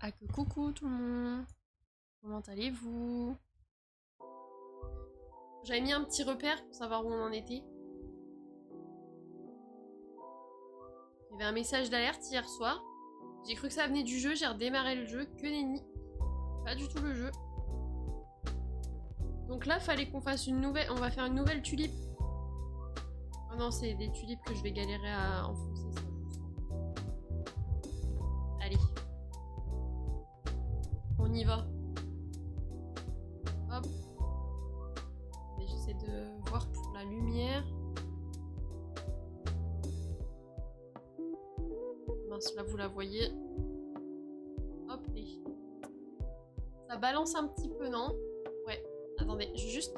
Ah que coucou tout le monde, comment allez-vous? J'avais mis un petit repère pour savoir où on en était. Il y avait un message d'alerte hier soir. J'ai cru que ça venait du jeu, j'ai redémarré le jeu, que nenni. Pas du tout le jeu. Donc là, fallait qu'on fasse une nouvelle... On va faire une nouvelle tulipe. Oh non, c'est des tulipes que je vais galérer à enfoncer, ça. Allez. On y va. Hop. Et j'essaie de voir pour la lumière. Mince, là vous la voyez. Hop, et... Ça balance un petit peu, non? Ouais. Attendez, je vais juste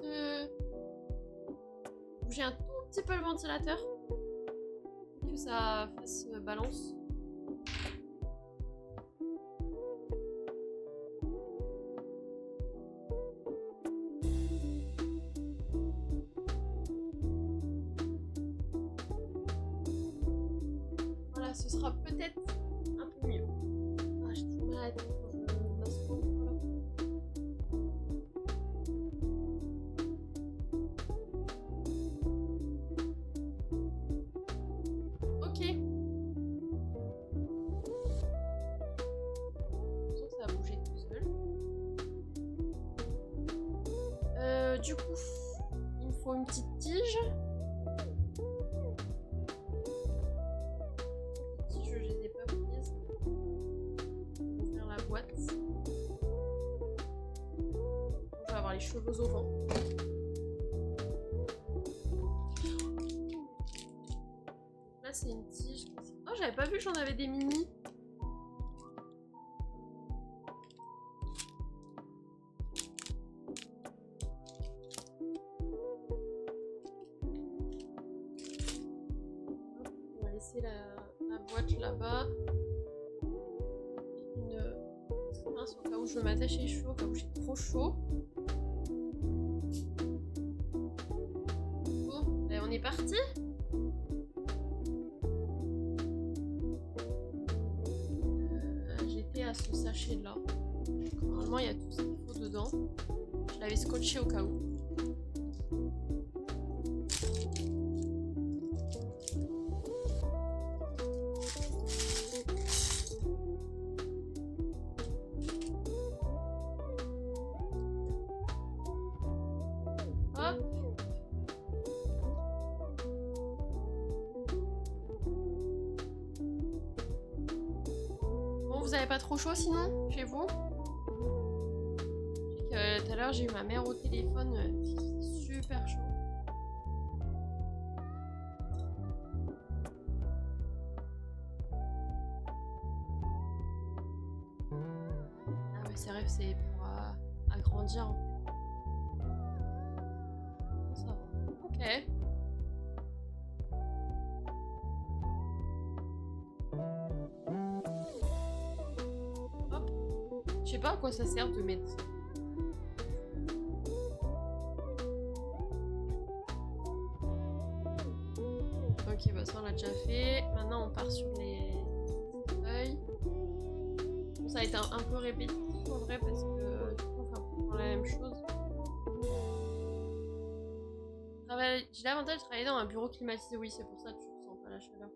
bouger un tout petit peu le ventilateur. Pour que ça fasse balance. Voilà, ce sera peut-être un peu mieux. Ah, j'ai du mal à être dans ce moment-là. Ok. Je sens que ça a bougé tout seul. Du coup, il me faut une petite tige. Les tiges, je les ai pas prises. Je vais ouvrir la boîte. Je vais avoir les cheveux au vent. Là, c'est une tige. Oh, j'avais pas vu que j'en avais des mini. On va laisser la boîte là-bas. Une pince au cas où je veux m'attacher les cheveux, au cas où j'ai trop chaud. Bon, ben on est parti. J'étais à ce sachet là. Normalement, il y a tout ce qu'il faut dedans. Je l'avais scotché au cas où. Hop. Bon, vous avez pas trop chaud sinon, chez vous? Tout à l'heure, j'ai eu ma mère au téléphone. C'est super chaud. Ah ouais, c'est vrai, c'est pour agrandir en fait. Ça va. Ok. Hop. Je sais pas à quoi ça sert de mettre ça. Ok, bah ça on l'a déjà fait. Maintenant on part sur les feuilles. Bon, ça a été un peu répétitif en vrai parce que du coup on fait un peu la même chose. J'ai l'avantage de travailler dans un bureau climatisé, oui, c'est pour ça que tu ressens pas la chaleur.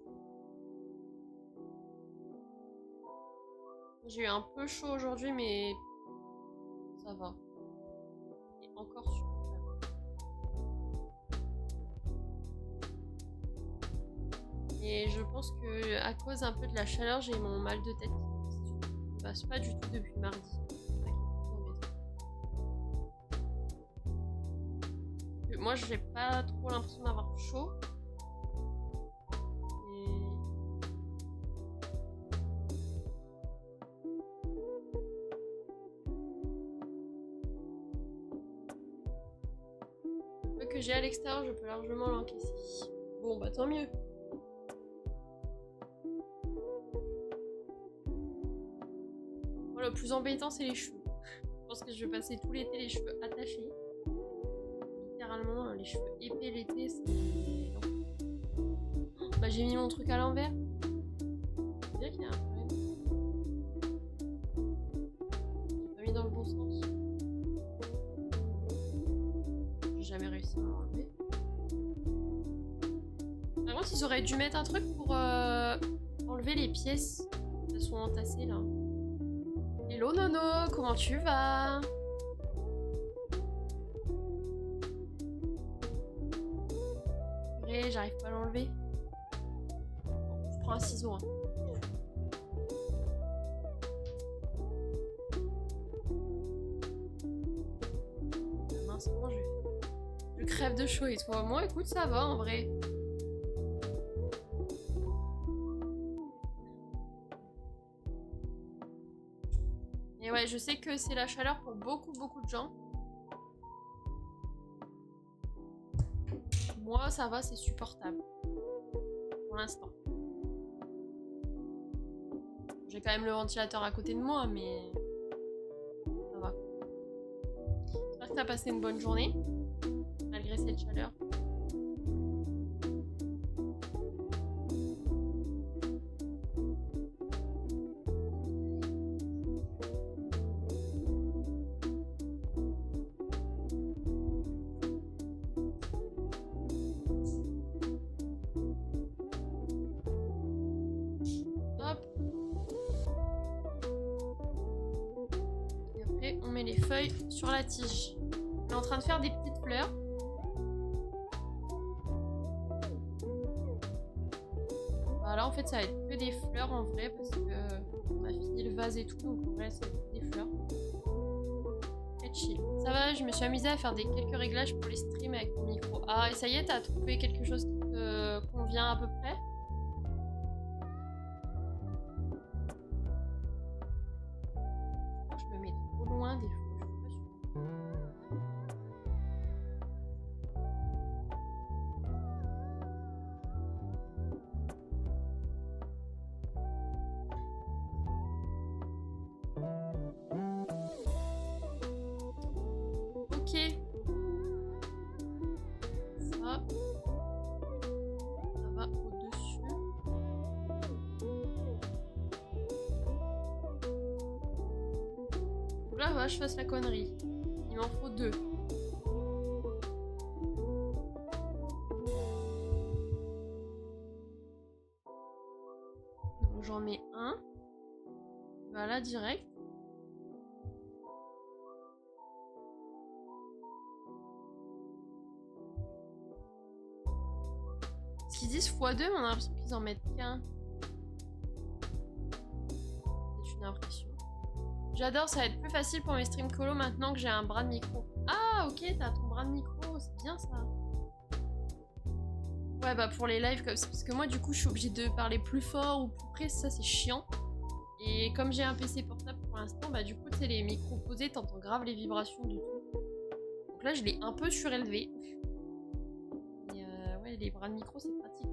J'ai eu un peu chaud aujourd'hui, mais ça va. Et encore supportable. Et je pense que à cause un peu de la chaleur, j'ai mon mal de tête qui ne passe pas du tout depuis mardi. C'est ça qui est embêtant. Moi, j'ai pas trop l'impression d'avoir chaud. Le peu que j'ai à l'extérieur, je peux largement l'encaisser. Bon, bah tant mieux. Bon, le plus embêtant, c'est les cheveux. Je pense que je vais passer tout l'été les cheveux attachés. Littéralement, les cheveux épais l'été, c'est... Bah j'ai mis mon truc à l'envers. C'est bien qu'il y a un problème. Par contre, ils auraient dû mettre un truc pour enlever les pièces. Elles sont entassées là. Hello Nono, comment tu vas? Purée, j'arrive pas à l'enlever. Bon, je prends un ciseau. Hein. Mince, comment je crève de chaud et toi? Moi, écoute, ça va en vrai. Et ouais, je sais que c'est la chaleur pour beaucoup de gens. Moi, ça va, c'est supportable. Pour l'instant. J'ai quand même le ventilateur à côté de moi, mais ça va. J'espère que t'as passé une bonne journée, malgré cette chaleur. Les feuilles sur la tige. On est en train de faire des petites fleurs. Voilà, en fait, ça va être que des fleurs en vrai parce que on a fini le vase et tout, donc en vrai, c'est des fleurs. Très chill. Ça va, je me suis amusée à faire quelques réglages pour les streams avec mon micro. Ah, et ça y est, t'as trouvé quelque chose qui te convient à peu près? Je me mets trop loin des fois. Là, je fasse la connerie. Il m'en faut 2. Donc j'en mets un. Voilà, direct. Ce qu'ils disent x2, on a l'impression qu'ils en mettent qu'un. C'est une impression. J'adore, ça va être plus facile pour mes streams colo maintenant que j'ai un bras de micro. Ah, ok, t'as ton bras de micro, c'est bien ça. Ouais, bah pour les lives comme ça, parce que moi, du coup, je suis obligée de parler plus fort ou plus près, ça c'est chiant. Et comme j'ai un PC portable pour l'instant, bah du coup, tu sais, les micros posés, t'entends grave les vibrations du tout. Donc là, je l'ai un peu surélevé. Et ouais, les bras de micro, c'est pratique.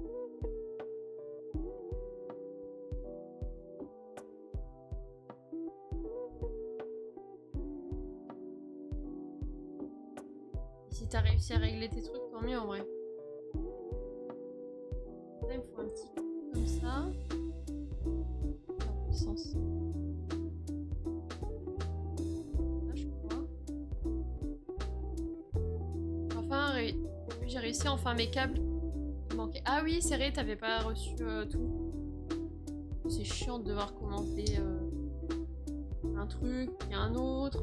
Si t'as réussi à régler tes trucs, tant mieux en vrai. Là, il me faut un petit coup comme ça. Dans le sens. Là, je crois. Enfin, j'ai réussi enfin mes câbles. Il manquait. Ah oui, c'est vrai, t'avais pas reçu tout. C'est chiant de devoir commencer un truc, puis un autre.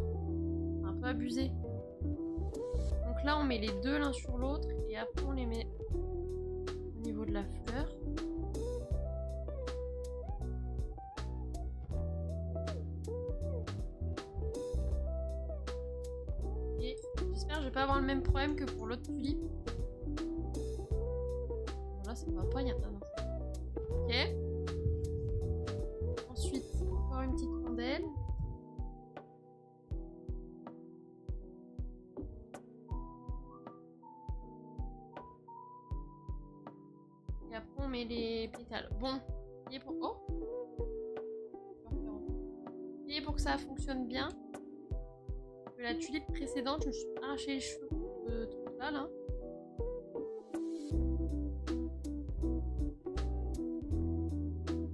Un peu abusé. Donc là, on met les deux l'un sur l'autre et après on les met au niveau de la fleur. Et j'espère que je vais pas avoir le même problème que pour l'autre tulipe. Bon, là, ça va pas, il y a un. Ok. Ensuite, encore une petite rondelle. On met les pétales. Bon, et pour... Oh, et pour que ça fonctionne bien, la tulipe précédente, je me suis arraché les cheveux de tout ça là.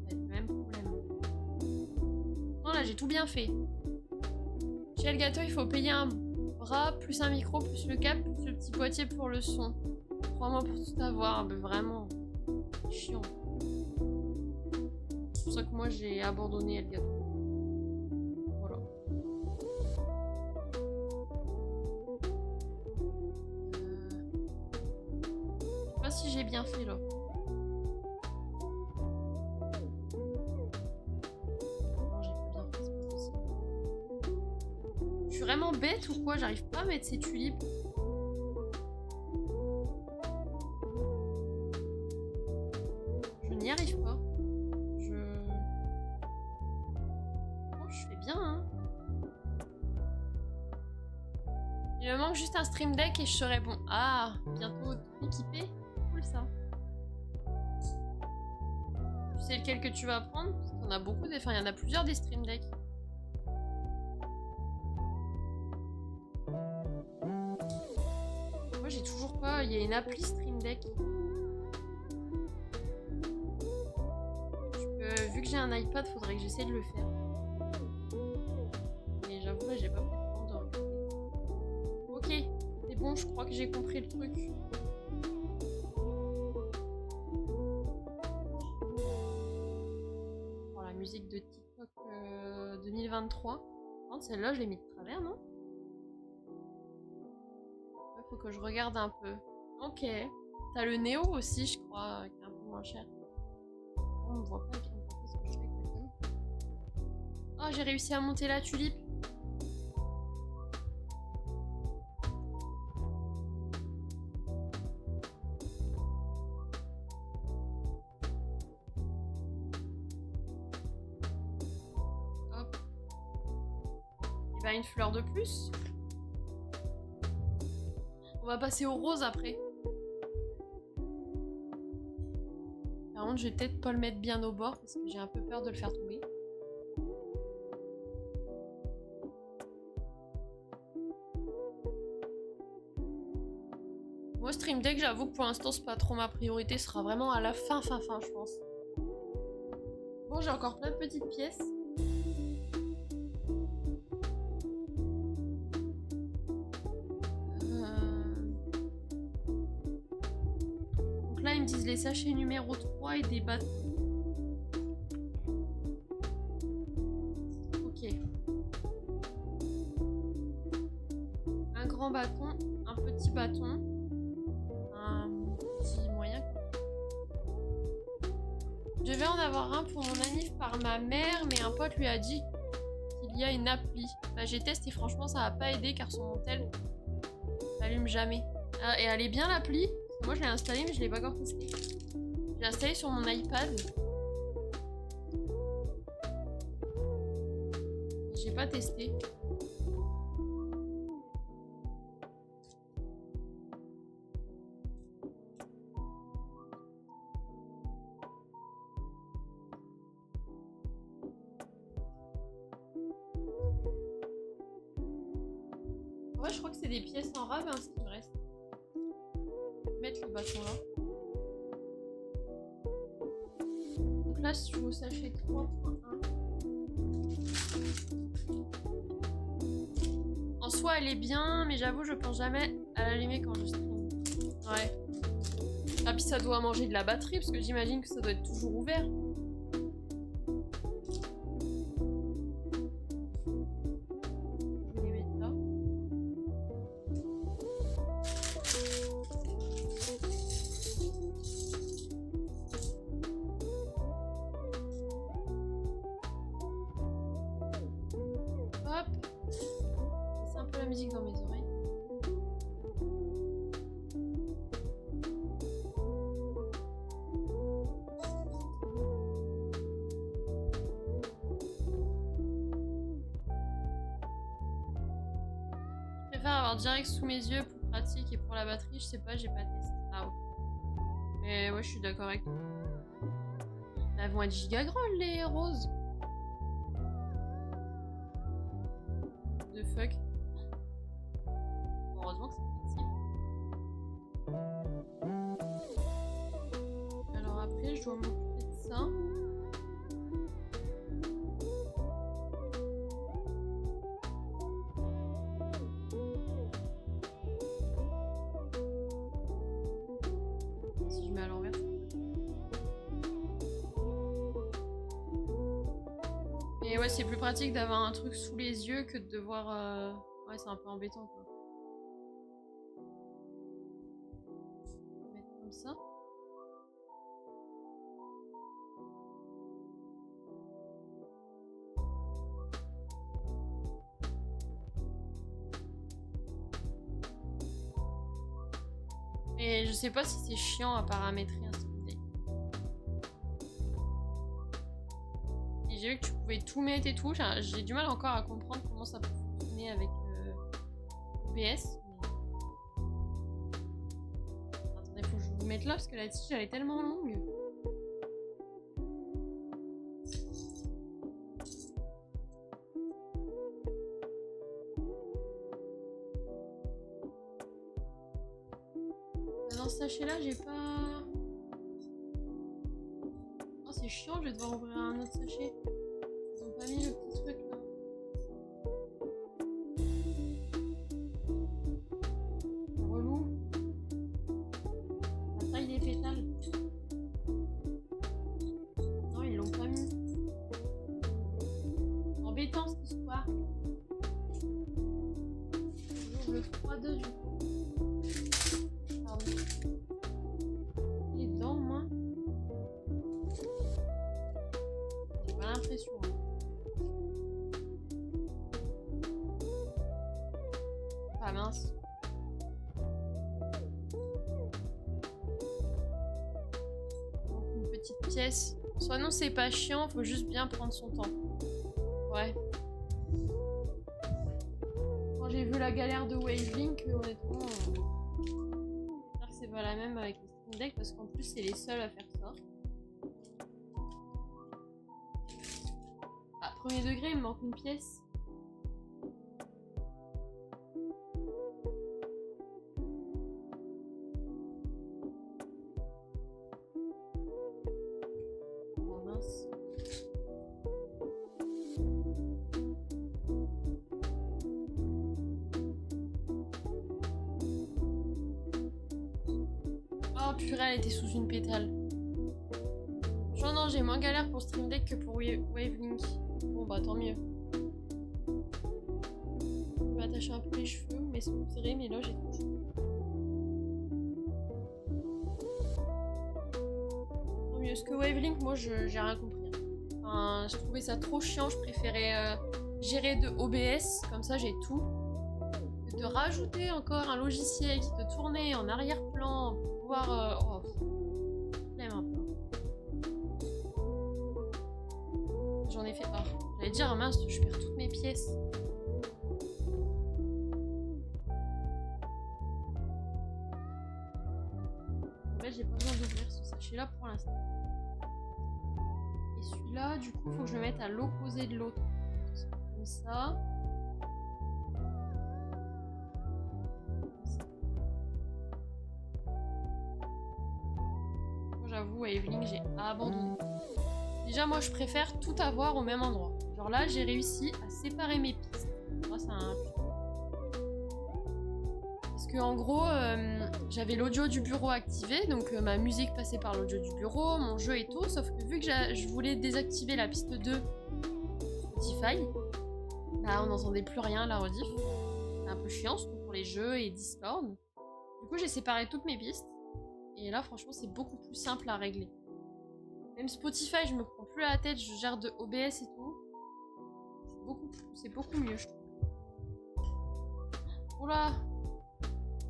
C'est le même problème. Non, là j'ai tout bien fait. Chez Elgato, il faut payer un bras, plus un micro, plus le câble, plus le petit boîtier pour le son. 3 mois pour tout avoir, mais vraiment. C'est chiant. C'est pour ça que moi j'ai abandonné Elgato. Voilà. Je sais pas si j'ai bien fait là. Non, j'ai pas bien fait, c'est pas possible. Je suis vraiment bête ou quoi? J'arrive pas à mettre ces tulipes. Je n'y arrive pas. Oh, je fais bien, hein. Il me manque juste un stream deck et je serai bon. Ah, bientôt tout équipé. Cool ça. Tu sais lequel que tu vas prendre? Parce qu'il y en a beaucoup, enfin il y en a plusieurs des stream decks. Moi j'ai toujours pas, il y a une appli stream deck. Vu que j'ai un iPad, faudrait que j'essaie de le faire. Mais j'avoue là j'ai pas pris le temps de regarder. Ok, c'est bon, je crois que j'ai compris le truc. Pour la musique de TikTok 2023. Celle-là, je l'ai mis de travers, non? Il faut que je regarde un peu. Ok. T'as le Néo aussi, je crois, qui est un peu moins cher. On me voit pas, ce que je fais exactement. Oh, j'ai réussi à monter la tulipe. Hop. Et bah, une fleur de plus. On va passer au rose après. Par contre, je vais peut-être pas le mettre bien au bord parce que j'ai un peu peur de le faire tomber. Moi, Stream Deck, j'avoue que pour l'instant, c'est pas trop ma priorité. Ce sera vraiment à la fin, je pense. Bon, j'ai encore plein de petites pièces. Donc là, ils me disent les sachets numéro 3 et des bâtons. Ok. Un grand bâton, un petit bâton. Je vais en avoir un pour mon anniv par ma mère, mais un pote lui a dit qu'il y a une appli. Bah, j'ai testé et franchement ça n'a pas aidé car son tel n'allume jamais. Ah, et elle est bien l'appli. Moi je l'ai installée mais je l'ai pas encore testée. Je l'ai installée sur mon iPad. J'ai pas testé. Ouais, je crois que c'est des pièces en rab, hein, ce qui me reste. Je vais mettre le bâton là. Donc là, si je vous sachez 3.1. En soi, elle est bien, mais j'avoue, je pense jamais à l'allumer quand je stream. Ouais. Ah, puis ça doit manger de la batterie, parce que j'imagine que ça doit être toujours ouvert. Direct sous mes yeux pour pratique et pour la batterie, je sais pas, j'ai pas testé. Ah ok. Mais ouais, je suis d'accord avec toi. Elles vont être giga grandes les roses. The fuck. Heureusement que c'est petit. Alors après, je dois m'occuper de ça. Si je mets à l'envers. ouais, c'est plus pratique d'avoir un truc sous les yeux que de devoir... Ouais, c'est un peu embêtant, quoi. Je vais mettre comme ça. Et je sais pas si c'est chiant à paramétrer un Steam Deck. Et j'ai vu que tu pouvais tout mettre et tout. J'ai du mal encore à comprendre comment ça peut fonctionner avec OBS. Mais... Attendez, faut que je vous mette là parce que la tige elle est tellement longue. Dans ce sachet là, j'ai pas. Oh, c'est chiant, je vais devoir ouvrir un autre sachet. Ils ont pas mis le petit truc là. Relou. La taille des pétales. Non, ils l'ont pas mis. Embêtant cette histoire. J'ouvre le 3-2 du coup. Pardon. Il est dedans, moi. J'ai pas l'impression. Hein. Ah mince. Donc, une petite pièce. Soit non, c'est pas chiant, faut juste bien prendre son temps. Ouais. Quand j'ai vu la galère de Wavelink, honnêtement, j'espère que c'est pas la même avec le Steam Deck parce qu'en plus, c'est les seuls à faire ça. Ah, premier degré, il me manque une pièce. Oh mince. Oh purée, elle était sous une pétale. Genre non, j'ai moins galère pour Stream Deck que pour Wavelink. Bon bah tant mieux. Je vais attacher un peu les cheveux, mais c'est serré, mais là j'ai tout. Tant mieux, parce que Wavelink, moi j'ai rien compris. Enfin, je trouvais ça trop chiant, je préférais gérer de OBS, comme ça j'ai tout. Que de rajouter encore un logiciel qui te tournait en arrière-plan pour pouvoir... Oh, flemme un peu. J'en ai fait... Oh, j'allais dire, mince, je perds toutes mes pièces. En fait, j'ai pas besoin d'ouvrir ce sachet-là pour l'instant. Et celui-là, du coup, faut que je le mette à l'opposé de l'autre. Comme ça. J'avoue, Wavelink, j'ai abandonné. Déjà, moi, je préfère tout avoir au même endroit. Genre là, j'ai réussi à séparer mes pistes grâce à un... Parce que en gros, j'avais l'audio du bureau activé, donc ma musique passait par l'audio du bureau, mon jeu et tout, sauf que vu que je voulais désactiver la piste 2 Spotify, bah on n'entendait plus rien à la rediff. C'est un peu chiant, surtout pour les jeux et Discord. Du coup, j'ai séparé toutes mes pistes. Et là, franchement, c'est beaucoup plus simple à régler. Même Spotify, je me prends plus la tête, je gère de OBS et tout. C'est beaucoup mieux, je trouve. Oula!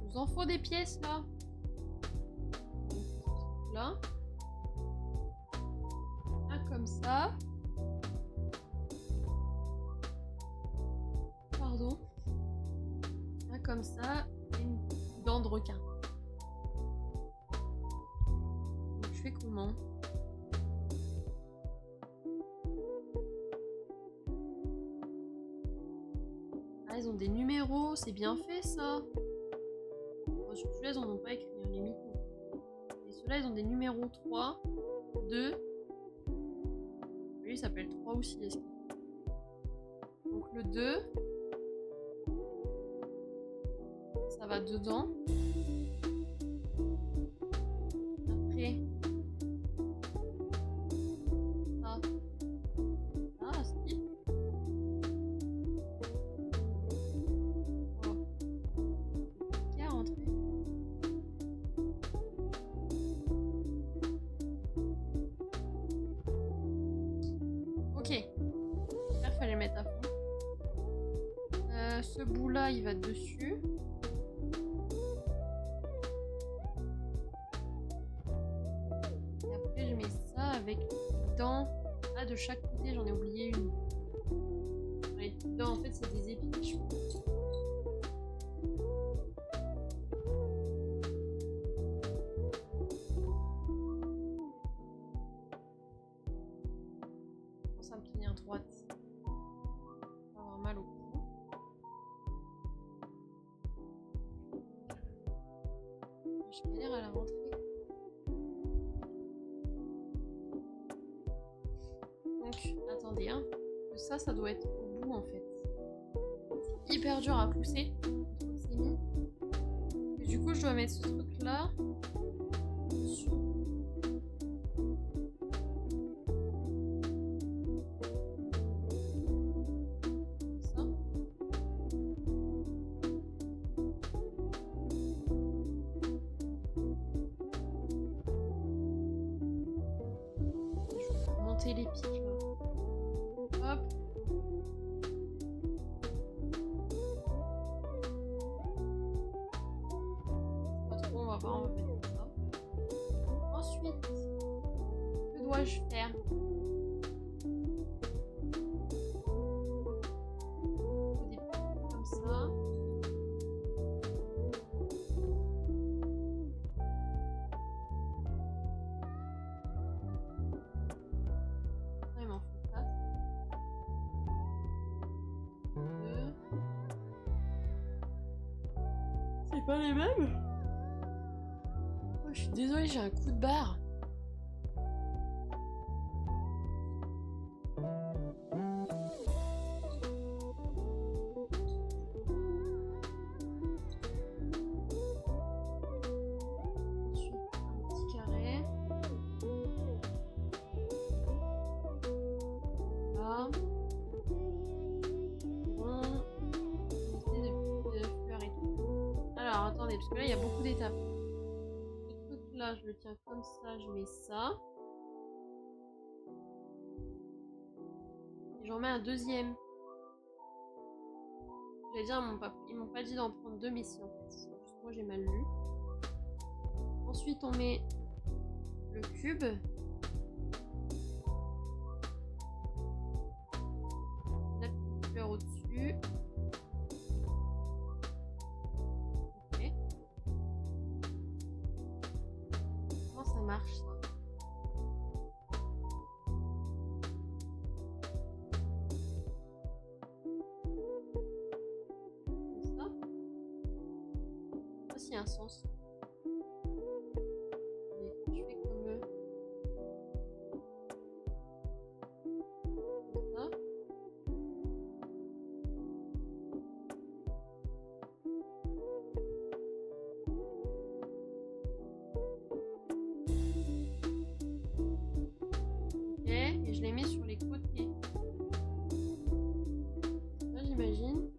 Il nous en faut des pièces, là. Là. Là, comme ça. Pardon. Là, comme ça. Et une dent de requin. Donc, je fais comment? Ah, ils ont des numéros, c'est bien fait ça. Bon, sur celui-là, ils en ont pas écrit, hein, les mythos. Et ceux-là, ils ont des numéros 3, 2. Lui, il s'appelle 3 aussi. Donc le 2, ça va dedans. Après, ça. Ah, si. Ok. Il fallait le mettre à fond. Ce bout là il va dessus. Et après je mets ça avec les dents. Ah, de chaque côté j'en ai oublié une. Les dents en fait c'est des épis je pense. Je pense à me tenir droite. On va avoir mal au cou. Je galère à la rentrée. Donc, attendez, hein. Ça doit être au bout en fait. C'est hyper dur à pousser. C'est mis. Et du coup, je dois mettre ce truc là. Sur. Ça. Je vais monter les pics là. Hop. Pas trop, on va voir, on va mettre ça. Ensuite, que dois-je faire? Des pics comme ça. Il m'en faut 4. 2. C'est pas les mêmes? Oh, je suis désolée, j'ai un coup de barre. Ensuite, un petit carré. Là. Bon. De fleurs et tout. Alors, attendez, parce que là, il y a beaucoup d'étapes. Ce truc là, je le tiens comme ça, je mets ça. Et j'en mets un deuxième. J'allais dire, ils m'ont pas dit d'en prendre deux, mais si en fait. Juste moi, j'ai mal lu. Ensuite, on met le cube. La petite fleur au-dessus. Ok. Comment ça marche ça? Comme ça. Ça, s'il y a un sens. Mais je fais comme ça. Ok, et je les mets sur les côtés. Là, j'imagine.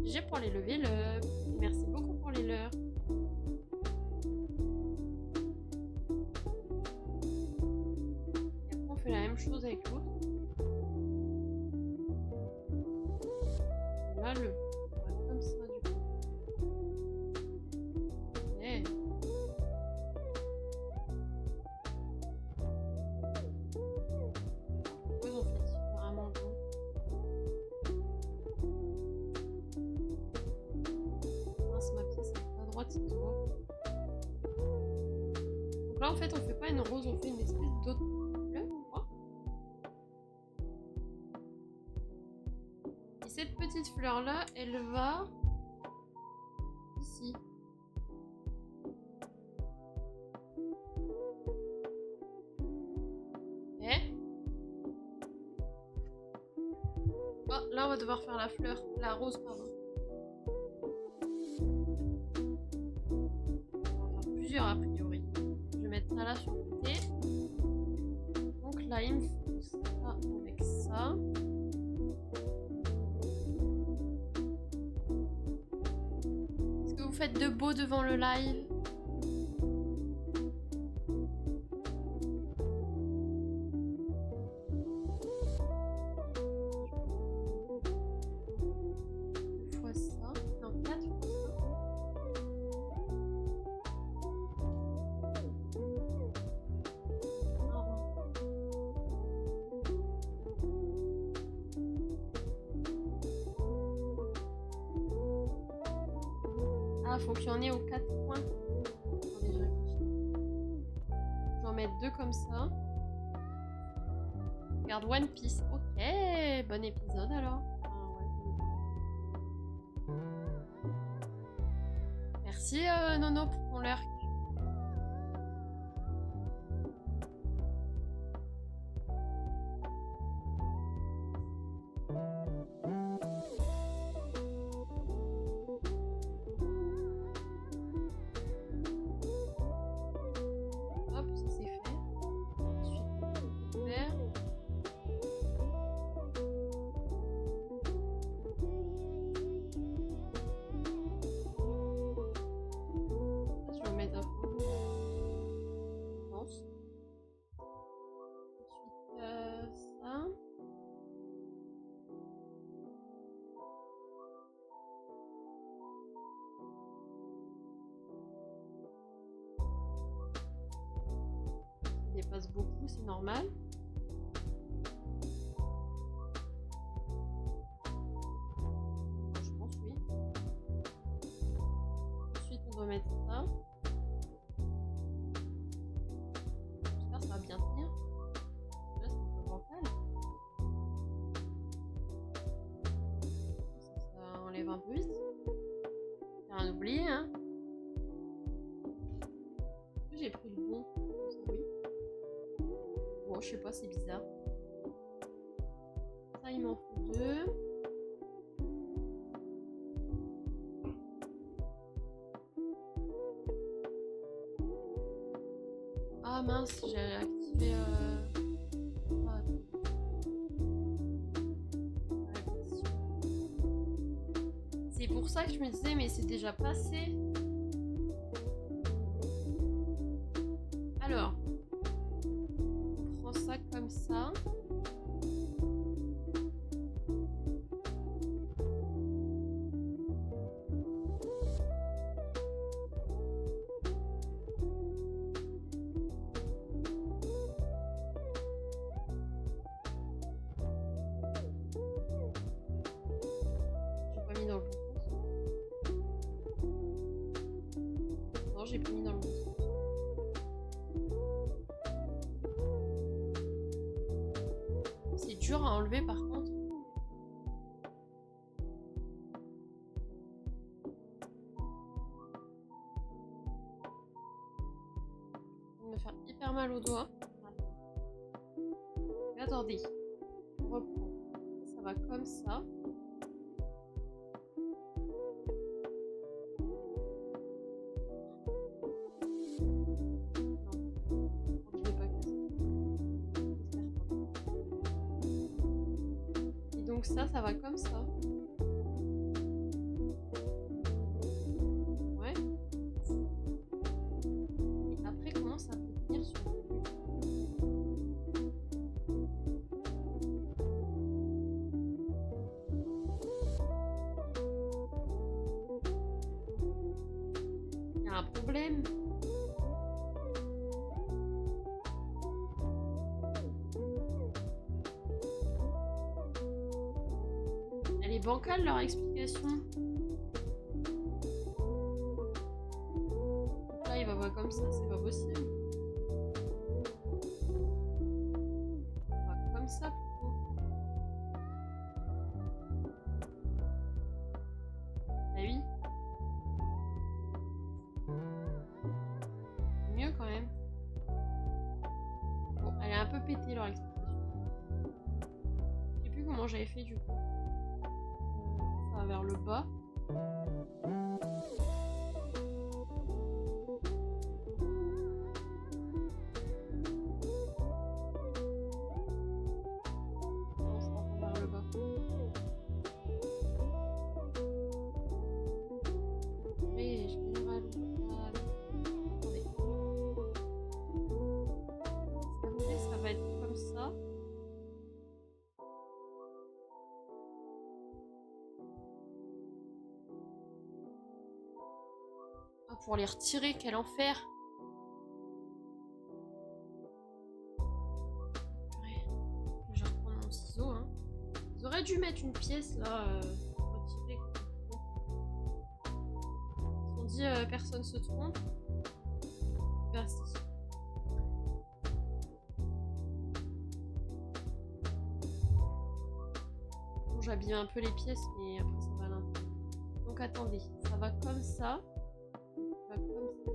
J'ai pour les lever le. Merci beaucoup pour les leurs. Et après, on fait la même chose avec l'autre. Là, le. Ouais, comme ça, du coup. Ok. Pourquoi ils ont fait différemment le dos? Mince, ma pièce elle est pas droite, ça se voit. Donc là, en fait, on fait pas une rose, on fait une espèce d'autre couleur, je crois. Et cette petite fleur là, elle va ici. Ok. Oh, là, on va devoir faire la fleur, la rose, pardon. On va faire plusieurs a priori. Je vais mettre ça là sur le côté. Donc là, il me faut ça avec ça. Est-ce que vous faites de beau devant le live? Ah, faut qu'il y en ait aux 4 coins. Attendez, je réfléchis. Je vais en mettre 2 comme ça. Regarde One Piece. Ok, bon épisode alors. Merci Nono pour ton lurk. Hop, ça c'est fait. Ensuite, vert. Je vais mettre un peu. Je pense. Ensuite, ça. Ça dépasse beaucoup, c'est normal. Je pense oui. Ensuite, on doit mettre ça. J'espère que ça va bien tenir. Là, c'est un peu bancal. Ça enlève un peu vite. J'ai rien oublié, hein. J'ai pris le bon. Oui. Bon, je sais pas, c'est bizarre. Ça, il m'en faut 2. Ah mince, j'ai activé ah, répétition. C'est pour ça que je me disais, mais c'est déjà passé. Alors, on prend ça comme ça. J'ai pas mis dans le bon sens. Non, j'ai pas mis dans le bon sens. C'est dur à enlever par contre. Ça va me faire hyper mal aux doigts. Mais attendez. On reprend. Ça va comme ça. Donc ça va comme ça. Ouais. Et après, comment ça peut tenir sur le Il y a un problème. Elle est bancale leur explication. Là, il va pas comme ça, c'est pas possible. Il va comme ça plutôt. Ah oui. Mieux quand même. Bon, elle est un peu pétée leur explication. Je sais plus comment j'avais fait du coup. Ça va vers le bas. Non, ça va vers le bas. Et général. Attendez. Après, ça va être comme ça. Ah, pour les retirer, quel enfer! Ouais. Je vais reprendre mon ciseau. Hein. Ils auraient dû mettre une pièce là pour retirer. Ils sont dit personne se trompe. Merci. Bon, j'habille un peu les pièces, mais après ça va à l'intérieur. Donc attendez, ça va comme ça. Ça va comme ça.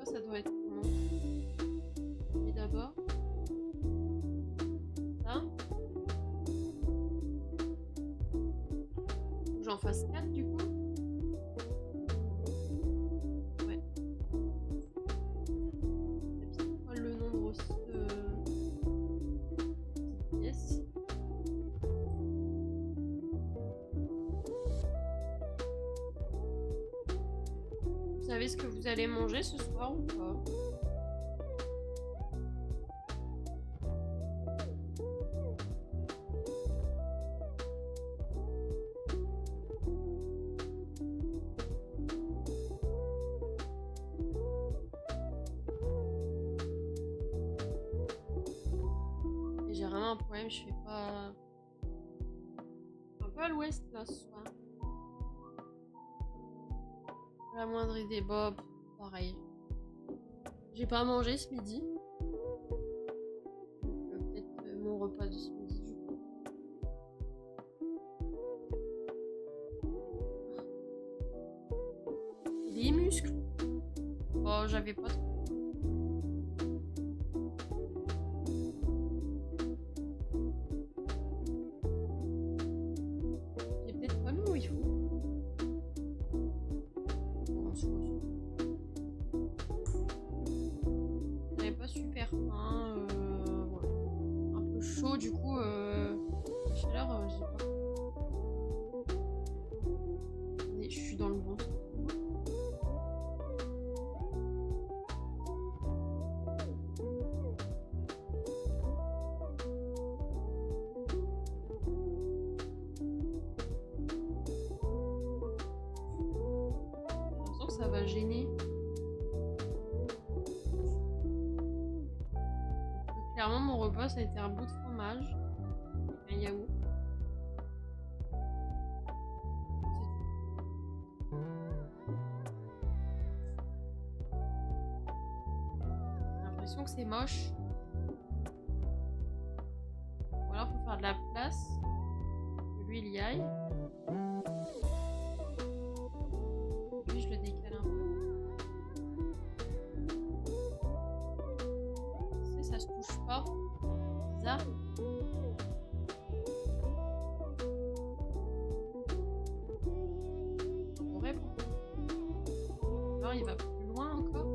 Ça doit être comment? Et d'abord ça. J'en fasse 4 du coup. Ouais. Et puis on colle le nombre aussi de petites pièces. Vous savez ce que vous allez manger ce soir ou pas? Et j'ai vraiment un problème, je fais pas... un peu à l'ouest là ce soir. La moindre idée, Bob, pareil. J'ai pas mangé ce midi. Peut-être mon repas de ce midi du coup. Des muscles. Oh, j'avais pas trop. J'ai peut-être pas mis où il faut. J'avais pas super faim. Voilà. Un peu chaud du coup. La chaleur, j'ai pas. Mais je suis dans le bon truc. Ça va gêner. Donc, clairement, mon repas, ça a été un bout de fromage, un yaourt. J'ai l'impression que c'est moche. Ou alors, faut faire de la place. Que lui, il y aille. Je le décale un peu. Ça se touche pas. Bizarre. On répond. Alors il va plus loin encore.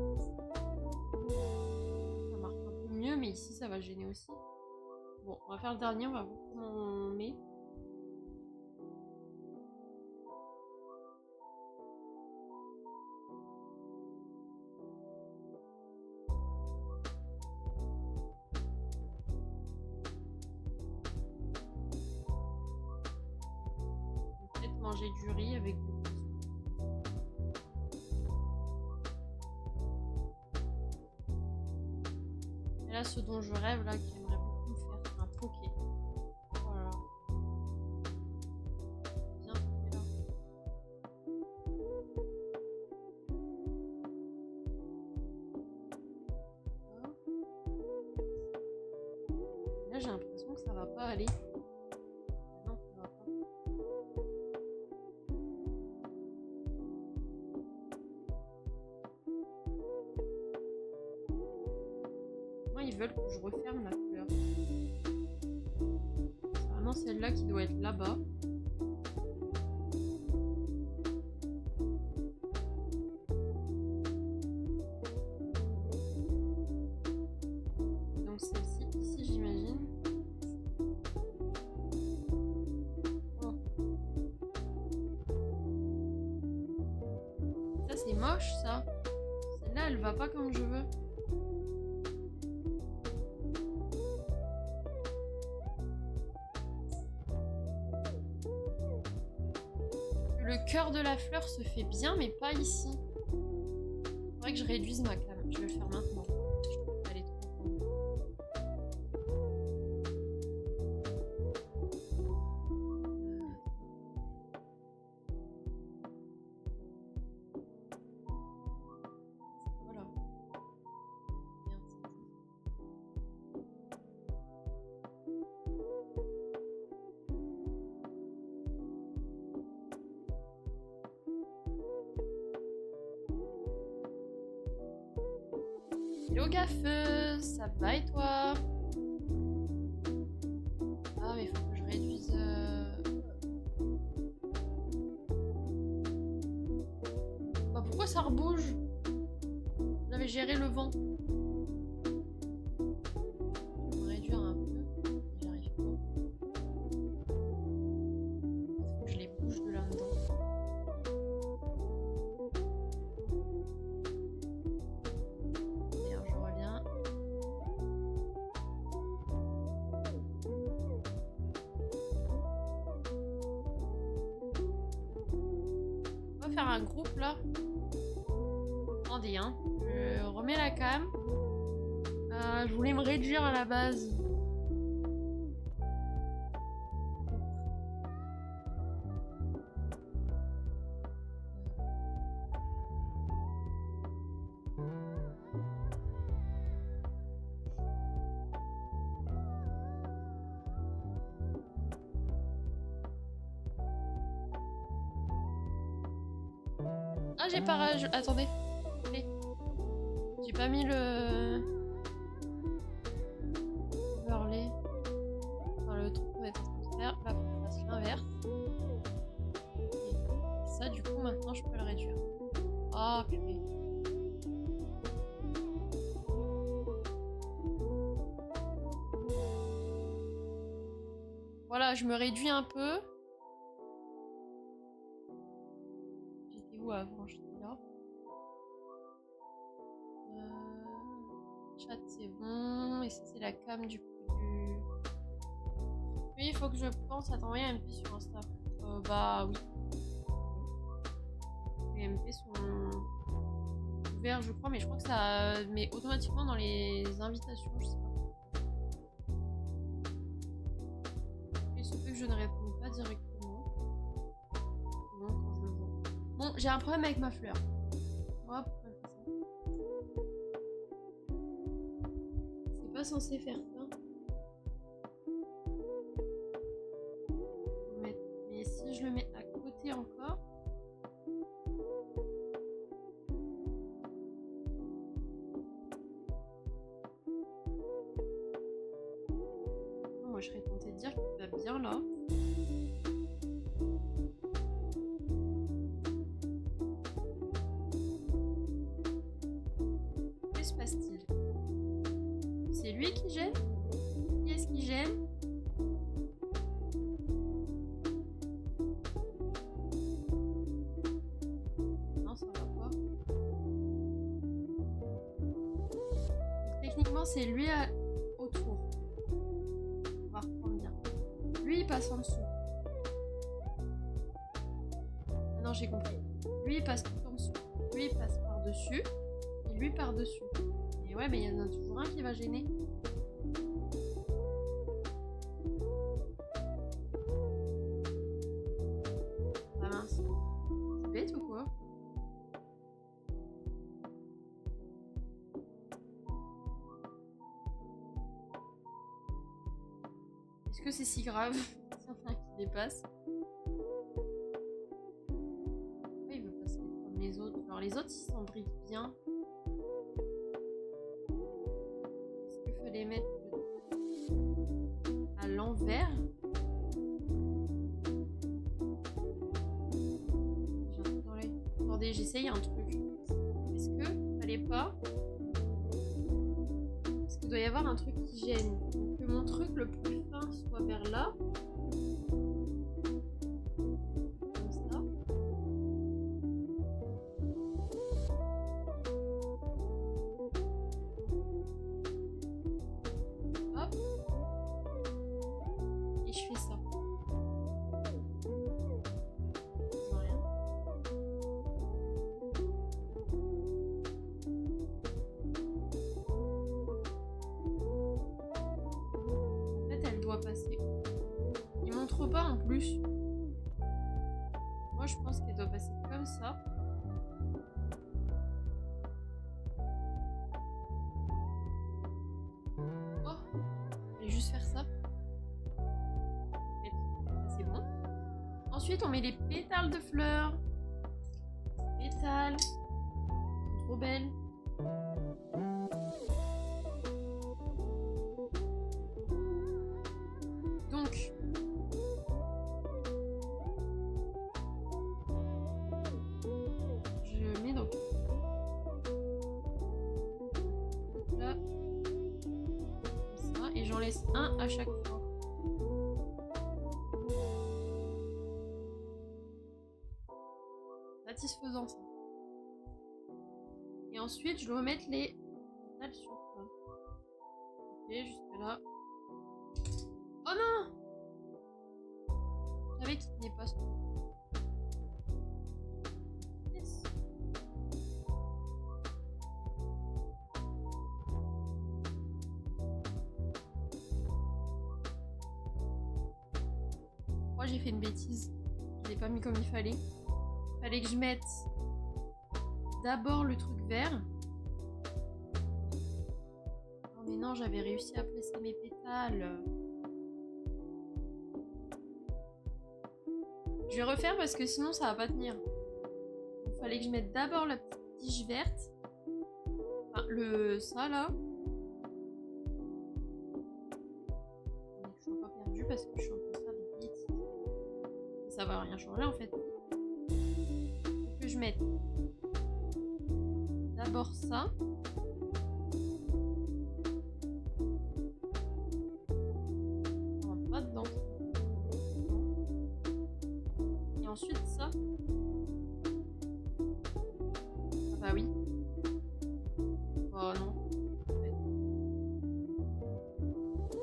Ça marche un peu mieux, mais ici ça va gêner aussi. Bon, on va faire le dernier, on va voir comment on met. Manger du riz avec du poisson. Et là, ce dont je rêve, là, qui aimerait beaucoup me faire, c'est un poké. Voilà. Bien fait là. Là, j'ai l'impression que ça va pas aller. Non, ça va pas. Ils veulent que je referme la couleur. C'est vraiment celle-là qui doit être là-bas. Donc celle-ci, ici j'imagine. Oh. Ça c'est moche ça. Celle-là elle va pas comme je veux. cœur de la fleur se fait bien, mais pas ici. Faudrait que je réduise ma cam. Je vais le faire maintenant. Je peux pas aller trop loin. Voilà. Merde, c'est ça. Hello gaffeuse, ça va et toi? Ah mais il faut que je réduise... Bah pourquoi ça rebouge? J'avais géré le vent. Je vais réduire un peu. J'y arrive pas. Il faut que je les bouge de là-dedans. D'ailleurs je reviens. On va faire un groupe là. Attendez, hein. Je remets la cam. Je voulais me réduire à la base. Ah, j'ai pas... Attendez. J'ai pas mis le... overlay. Enfin, le truc qu'on est en train de faire. Là, faut que je fasse l'inverse. Et ça, du coup, maintenant, je peux le réduire. Ah, purée. Voilà, je me réduis un peu. J'étais où avant? J'étais là. Chat, c'est bon. Et ça, c'est la cam du coup du... Oui, il faut que je pense à t'envoyer un MP sur Insta. Bah oui. Les MP sont ouverts, je crois, mais je crois que ça met automatiquement dans les invitations, je sais pas. Il se peut que je ne réponde pas directement. Non, quand je le vois. Bon, j'ai un problème avec ma fleur. Hop, on fait ça. C'est pas censé faire ça. Mais si je le mets à côté encore. Moi, je serais tentée de dire qu'il va bien là. Que se passe-t-il? C'est lui qui gêne? Qui est-ce qui gêne? Non, ça va pas. Techniquement, c'est lui autour. On va reprendre bien. Lui, il passe en dessous. Ah non, j'ai compris. Lui, il passe tout en dessous. Lui, il passe par-dessus. Et lui, par-dessus. Et ouais, mais il y en a toujours un qui va gêner. Ah mince. C'est bête ou quoi? Est-ce que c'est si grave? S'il y en a un qui dépasse. Pourquoi il veut pas se mettre comme les autres? Alors les autres, ils s'embriquent bien. Est-ce qu'il faut les mettre à l'envers? Attendez, j'essaye un truc. Est-ce que fallait pas? Parce qu'il doit y avoir un truc qui gêne. Donc que mon truc le plus fin soit vers là. Comme ça. Hop. Et je fais ça. Je vois rien. montre pas en plus. Moi je pense qu'elle doit passer comme ça. Oh, je vais juste faire ça. C'est bon. Ensuite on met les pétales de fleurs. Pétales. Trop belles. Donc je mets donc là comme ça et j'en laisse un à chaque fois. Satisfaisant ça. Et ensuite je dois mettre les pétales sur ça. Ok, jusque là. Oh non! Je savais qu'il n'est pas ce. Yes. Moi j'ai fait une bêtise. Je l'ai pas mis comme il fallait. Fallait que je mette d'abord le truc vert. Oh mais non, j'avais réussi à presser mes pétales. Je vais refaire parce que sinon ça va pas tenir. Il fallait que je mette d'abord la petite tige verte. Enfin, ça là. Je suis pas perdue parce que je suis en train de faire des bêtises. Ça va rien changer en fait. Faut que je mette d'abord ça. On rentre pas dedans. Et ensuite ça. Ah bah oui. Oh non.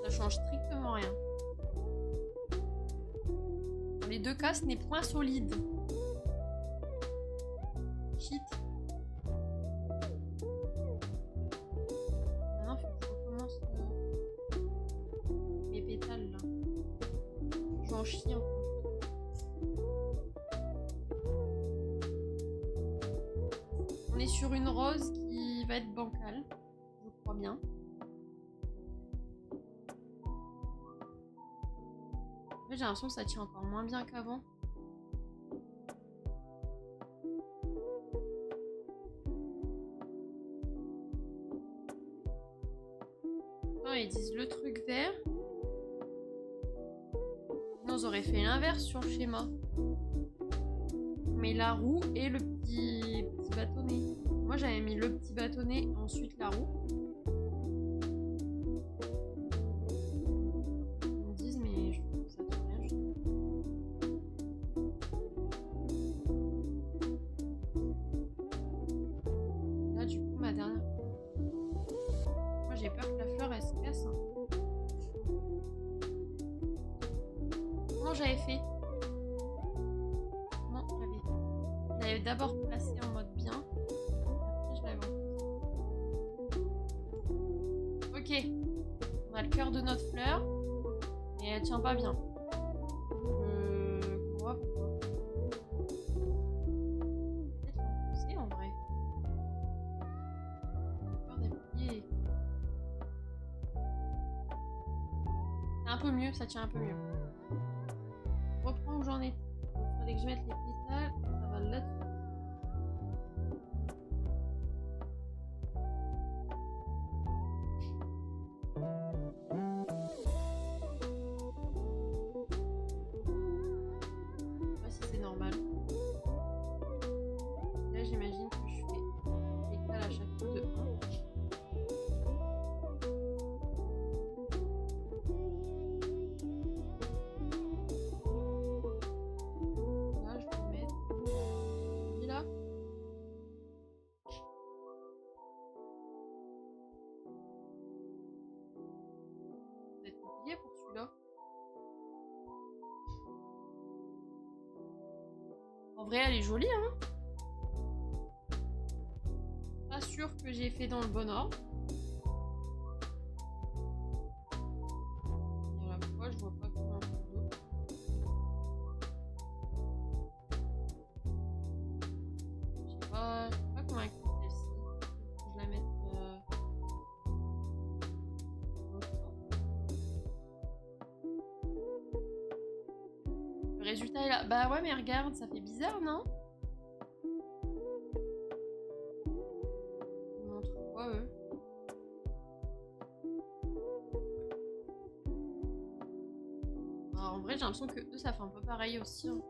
Ça change strictement rien. Dans les deux cas, ce n'est point solide. Shit. Maintenant, il faut que je recommence mes pétales là. Je vais en chier encore. On est sur une rose qui va être bancale, je crois bien. En fait, j'ai l'impression que ça tient encore moins bien qu'avant. Non, ils disent le truc vert. Non, ils auraient fait l'inverse sur le schéma. Mais la roue et le petit bâtonnet. Moi j'avais mis le petit bâtonnet et ensuite la roue. Ils me disent mais je trouve que ça tient rien. Là du coup ma dernière. Moi j'ai peur que la fleur elle se casse. Hein. Comment j'avais fait? Je l'avais d'abord placé en mode bien. Après, je l'avais en... Ok. On a le cœur de notre fleur. Et elle tient pas bien. On voit pourquoi. Peut-être l'enfoncer en vrai. J'ai peur d'appuyer. C'est un peu mieux, ça tient un peu mieux. Je reprends où j'en étais. Il fallait que je mette les pétales. Ça va là-dessus. Normal. Là, j'imagine que je fais l'école à chaque fois de 1. Là, je peux mettre celui-là. Ça va être compliqué pour celui-là. En vrai, elle est jolie, hein. Pas sûr que j'ai fait dans le bon ordre. Et à la fois, je vois pas comment faire d'autre. Je suis pas convaincue de celle-ci. Faut que je la mette. Le résultat est là. Bah ouais, mais regarde, ça fait bizarre, non? Ils montrent quoi, eux? Alors, en vrai, j'ai l'impression que eux, ça fait un peu pareil aussi. Hein.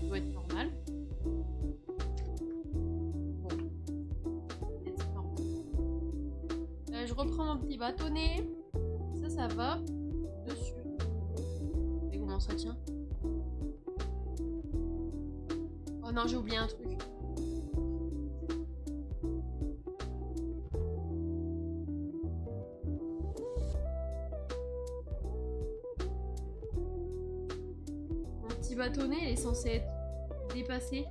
Ça doit être normal. Bon. C'est normal. Je reprends mon petit bâtonnet. Ça va dessus. Et comment ça tient? Oh non, j'ai oublié un truc. Mon petit bâtonnet, il est censé être dépassé.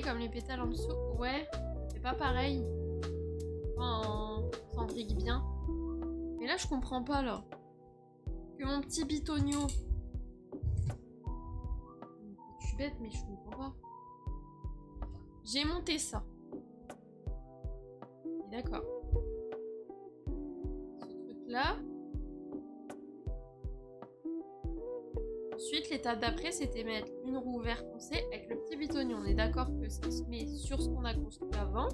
Comme les pétales en dessous. Ouais, c'est pas pareil. Enfin, ça brique bien. Mais là, je comprends pas, là. Que mon petit bitonio. Je suis bête, mais je comprends pas. J'ai monté ça. D'accord. Ce truc-là. Ensuite, l'étape d'après, c'était mettre une roue vert foncé avec le petit bitonio. On est d'accord que ça se met sur ce qu'on a construit avant.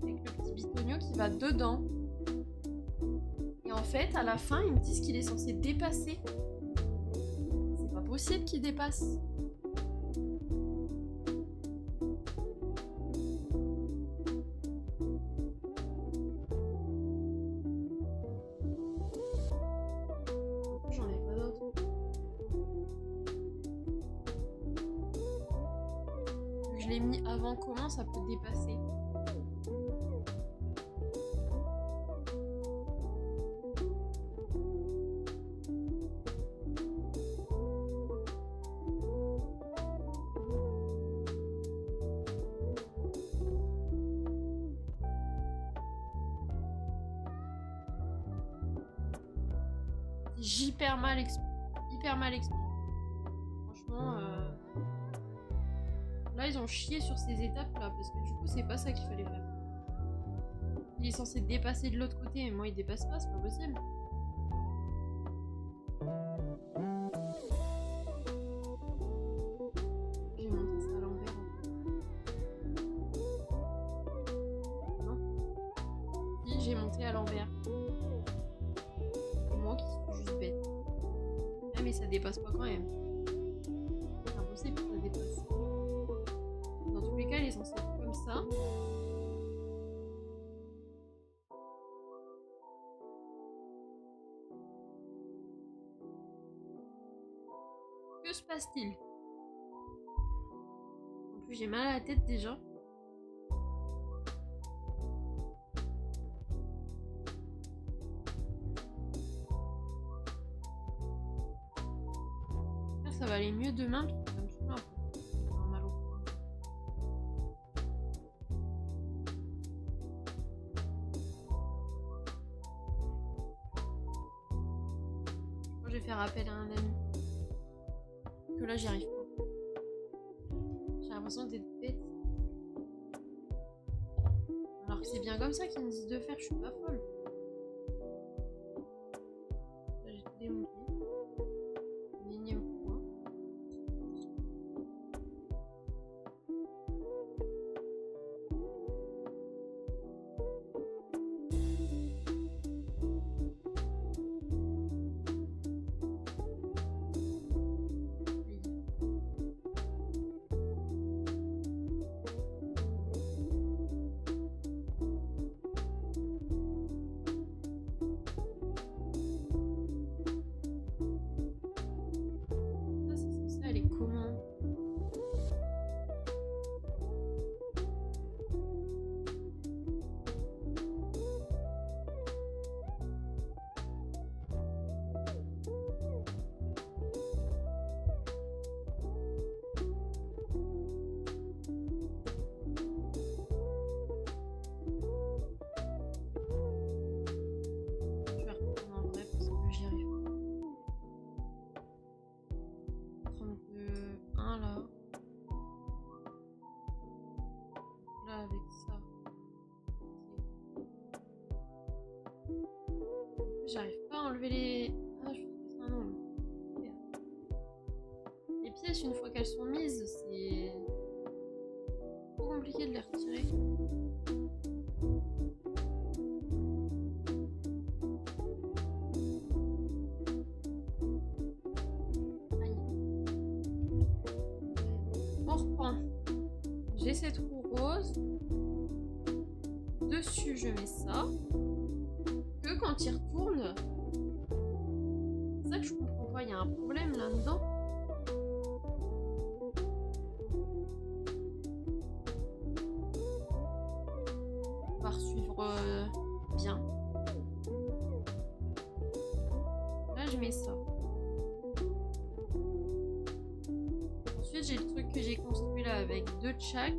Avec le petit bitonio qui va dedans. Et en fait, à la fin, ils me disent qu'il est censé dépasser. C'est pas possible qu'il dépasse. Je l'ai mis avant, comment ça peut dépasser? Hyper mal expliqué. Franchement, là ils ont chié sur ces étapes là parce que du coup c'est pas ça qu'il fallait faire. Il est censé dépasser de l'autre côté, mais moi il dépasse pas, c'est pas possible. J'ai monté ça à l'envers. Non. Si, j'ai monté à l'envers. Mais ça dépasse pas quand même. C'est impossible que ça dépasse. Dans tous les cas, il est censé être comme ça. Que se passe-t-il? En plus, j'ai mal à la tête déjà. Ça va aller mieux demain, parce que ça me saoule un peu. J'ai mal au cou. Je vais faire appel à un ami. Que là, j'y arrive pas. J'ai l'impression d'être bête. Alors que c'est bien comme ça qu'ils me disent de faire, je suis pas folle. Là, j'ai tout démonté. j'arrive pas à enlever les... Ah, je fais ça, non. Les pièces, une fois qu'elles sont mises, c'est trop compliqué de les retirer. Aïe. On reprend. J'ai cette roue rose. Dessus, je mets ça. Que quand il retourne... C'est ça que je comprends pas, il y a un problème là-dedans. On va suivre bien. Là, je mets ça. Ensuite, j'ai le truc que j'ai construit là avec 2 de chaque.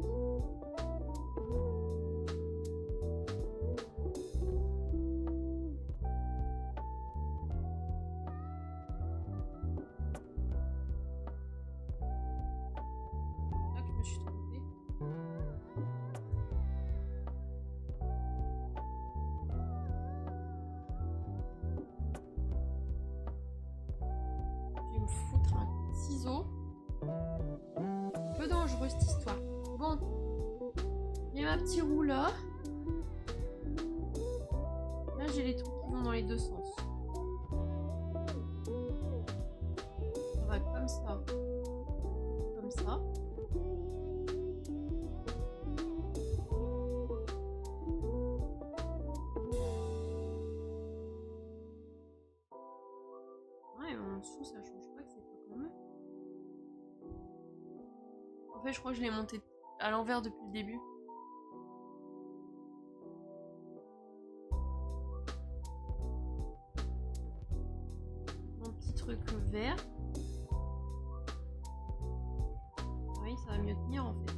Là que je me suis trompée. Je vais me foutre un coup de ciseau. Un peu dangereux cette histoire. Bon, j'ai ma petite roue là. Là, j'ai les trucs qui vont dans les deux sens. Ça va comme ça. Comme ça. Ouais, mais en dessous, ça change pas que c'est pas comme eux. En fait, je crois que je l'ai monté à l'envers depuis le début. Mon petit truc vert. Oui, ça va mieux tenir en fait.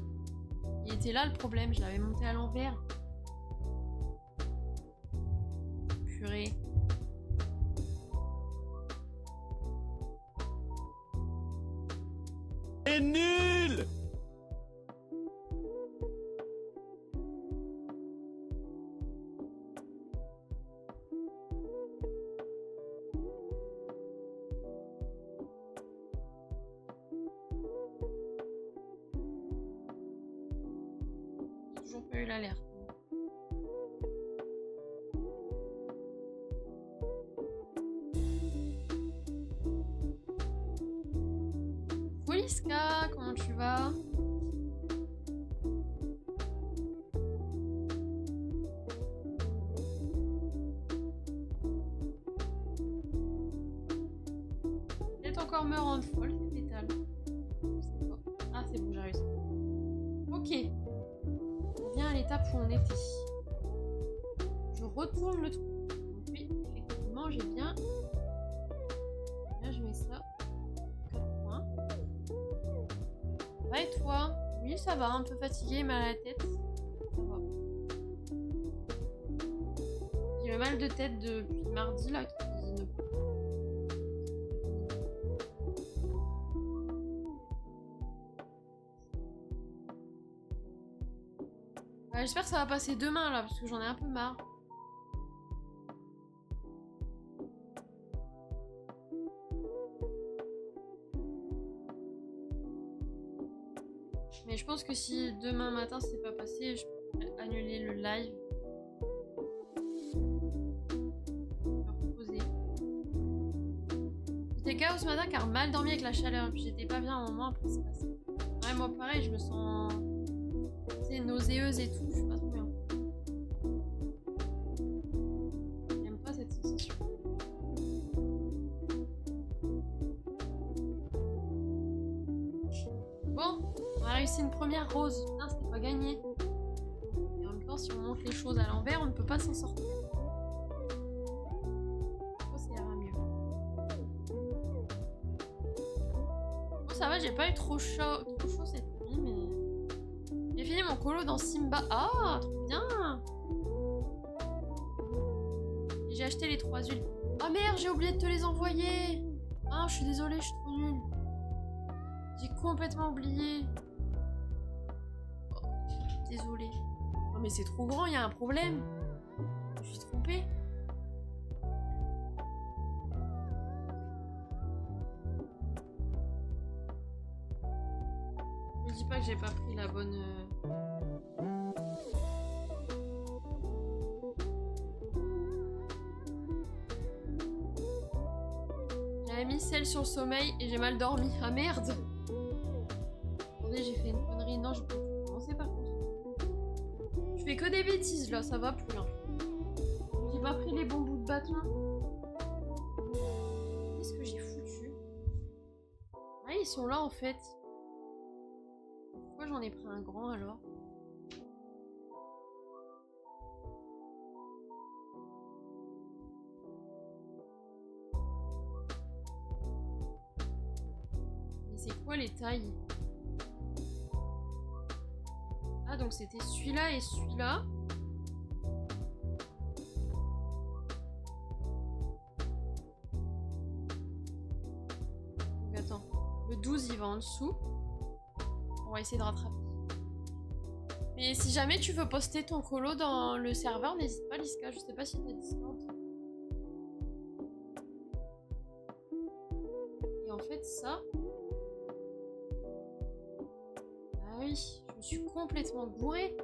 Il était là le problème, je l'avais monté à l'envers. Purée. C'est nul! J'ai toujours pas eu l'alerte. Poliska, comment tu vas? Peut-être encore me rendre folle, ces pétales. Je sais pas. Ah, c'est bon, j'ai réussi. Ok. On revient à l'étape où on était. Je retourne le truc. Donc oui, effectivement, j'ai bien. Là, je mets ça. 4 points. Ça va et toi? Oui, ça va, un peu fatigué, mal à la tête. Ça va. J'ai le mal de tête depuis mardi là qui ne... J'espère que ça va passer demain là parce que j'en ai un peu marre. Mais je pense que si demain matin c'est pas passé, je pourrais annuler le live. Me reposer. J'étais KO ce matin car mal dormi avec la chaleur. Puis j'étais pas bien à un moment après c'est passé. Ouais, moi pareil, je me sens nauséeuse et tout. Je suis pas trop bien. J'aime pas cette sensation. Bon, on a réussi une première rose. Putain, c'était pas gagné. Et en même temps, si on monte les choses à l'envers, on ne peut pas s'en sortir. Oh, ça ira mieux. Bon, ça va, j'ai pas eu trop chaud cette nuit, mais... J'ai fini mon colo dans Simba. Ah, trop bien! Et j'ai acheté les 3 huiles. Oh merde, j'ai oublié de te les envoyer! Ah, je suis désolée, je suis trop nulle. J'ai complètement oublié. Oh, désolée. Non mais c'est trop grand, il y a un problème. Je me suis trompée. pas pris la bonne... J'avais mis celle sur le sommeil et j'ai mal dormi. Ah merde! Attendez, j'ai fait une connerie. Non, je peux plus commencer par contre. Je fais que des bêtises là, ça va plus. Hein. J'ai pas pris les bons bouts de bâton. Qu'est-ce que j'ai foutu? Ah, ils sont là en fait. Pourquoi j'en ai pris un grand alors? Mais c'est quoi les tailles? Ah, donc c'était celui-là et celui-là. Donc attends, le 12 il va en dessous. On va essayer de rattraper. Mais si jamais tu veux poster ton colo dans le serveur, n'hésite pas Liska, je sais pas si t'as Discord. Et en fait ça... Ah oui, je me suis complètement gourée.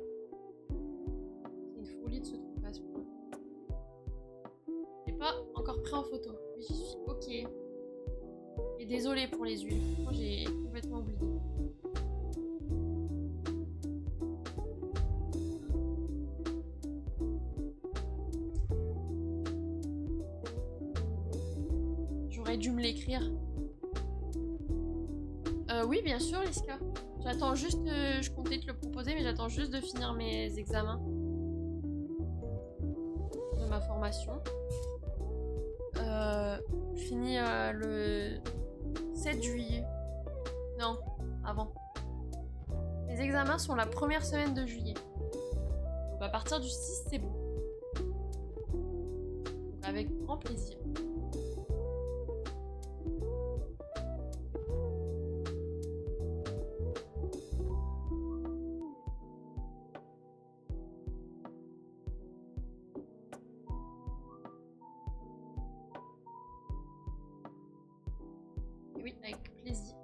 C'est une folie de ce truc à ce point. J'ai pas encore pris en photo, mais j'y suis ok. Et désolée pour les huiles, j'ai complètement oublié. J'aurais dû me l'écrire. Oui, bien sûr, Liska. J'attends juste, je comptais te le proposer, mais j'attends juste de finir mes examens de ma formation. Je finis le 7 juillet. Non, avant. Les examens sont la première semaine de juillet. Donc à partir du 6, c'est bon. Donc avec grand plaisir. Oui, avec plaisir.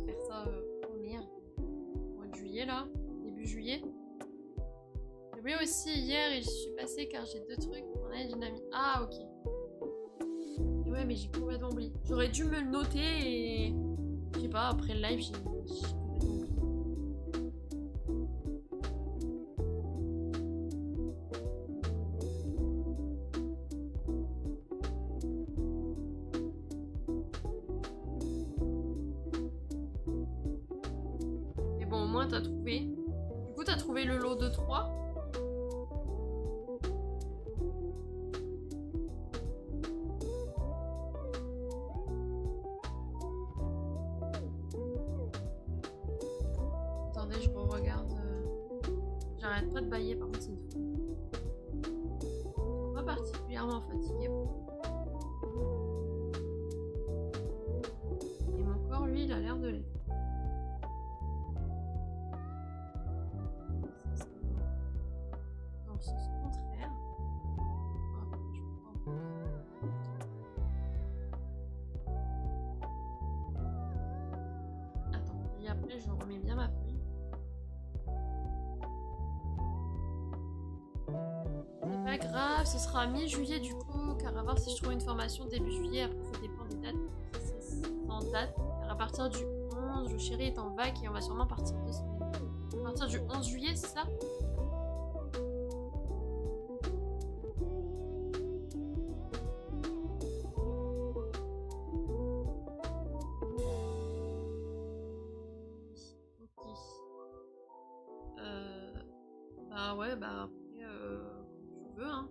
Faire ça en merde. Mois de juillet là, début juillet. J'ai oublié aussi hier et je suis passée car j'ai deux trucs pour l'aide d'une amie. Ah ok. Et ouais mais j'ai complètement oublié. J'aurais dû me le noter et... Je sais pas, après le live j'ai complètement oublié. Mais bon au moins t'as trouvé. Du coup t'as trouvé le lot de 3. Attendez, je regarde. J'arrête pas de bailler, par contre, c'est une folie. Je suis pas particulièrement fatiguée. Et mon corps, lui, il a l'air de l'être. Dans le sens contraire. Ah, je prends. Attends, et après, je remets bien ma feuille. C'est pas grave, ce sera mi-juillet du coup, car à voir si je trouve une formation début juillet, après ça dépend des dates, c'est sans date, car à partir du 11, le chéri est en vac et on va sûrement partir 2 semaines. À partir du 11 juillet, c'est ça? Ok. Bah ouais, bah après, tu veux, hein.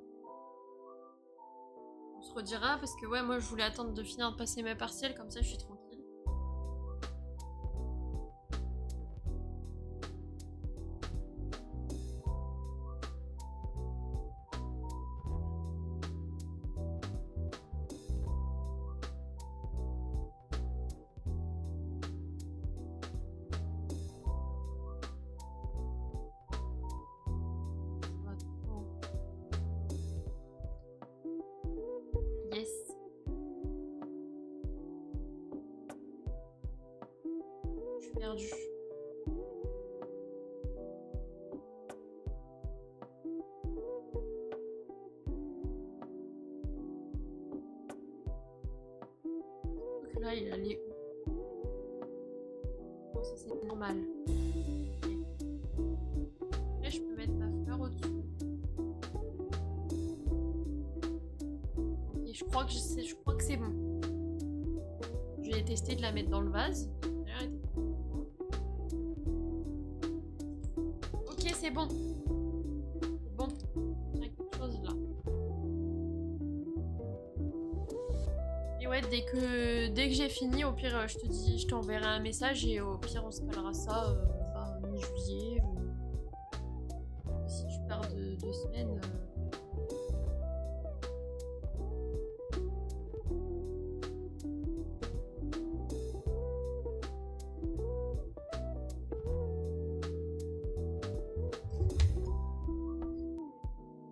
On se redira parce que ouais, moi je voulais attendre de finir de passer mes partiels, comme ça je suis tranquille. Yes. Je suis perdue. là, il allait où? Non, ça c'est normal. Ok. Après, je peux mettre ma fleur au-dessus. Ok, je crois que c'est bon. Je vais tester de la mettre dans le vase. Ok, c'est bon. C'est bon. Il y a quelque chose là. Et ouais, dès que j'ai fini, au pire, je t'enverrai un message et au pire, on se calera ça mi-juillet. Ou si tu pars de 2 semaines.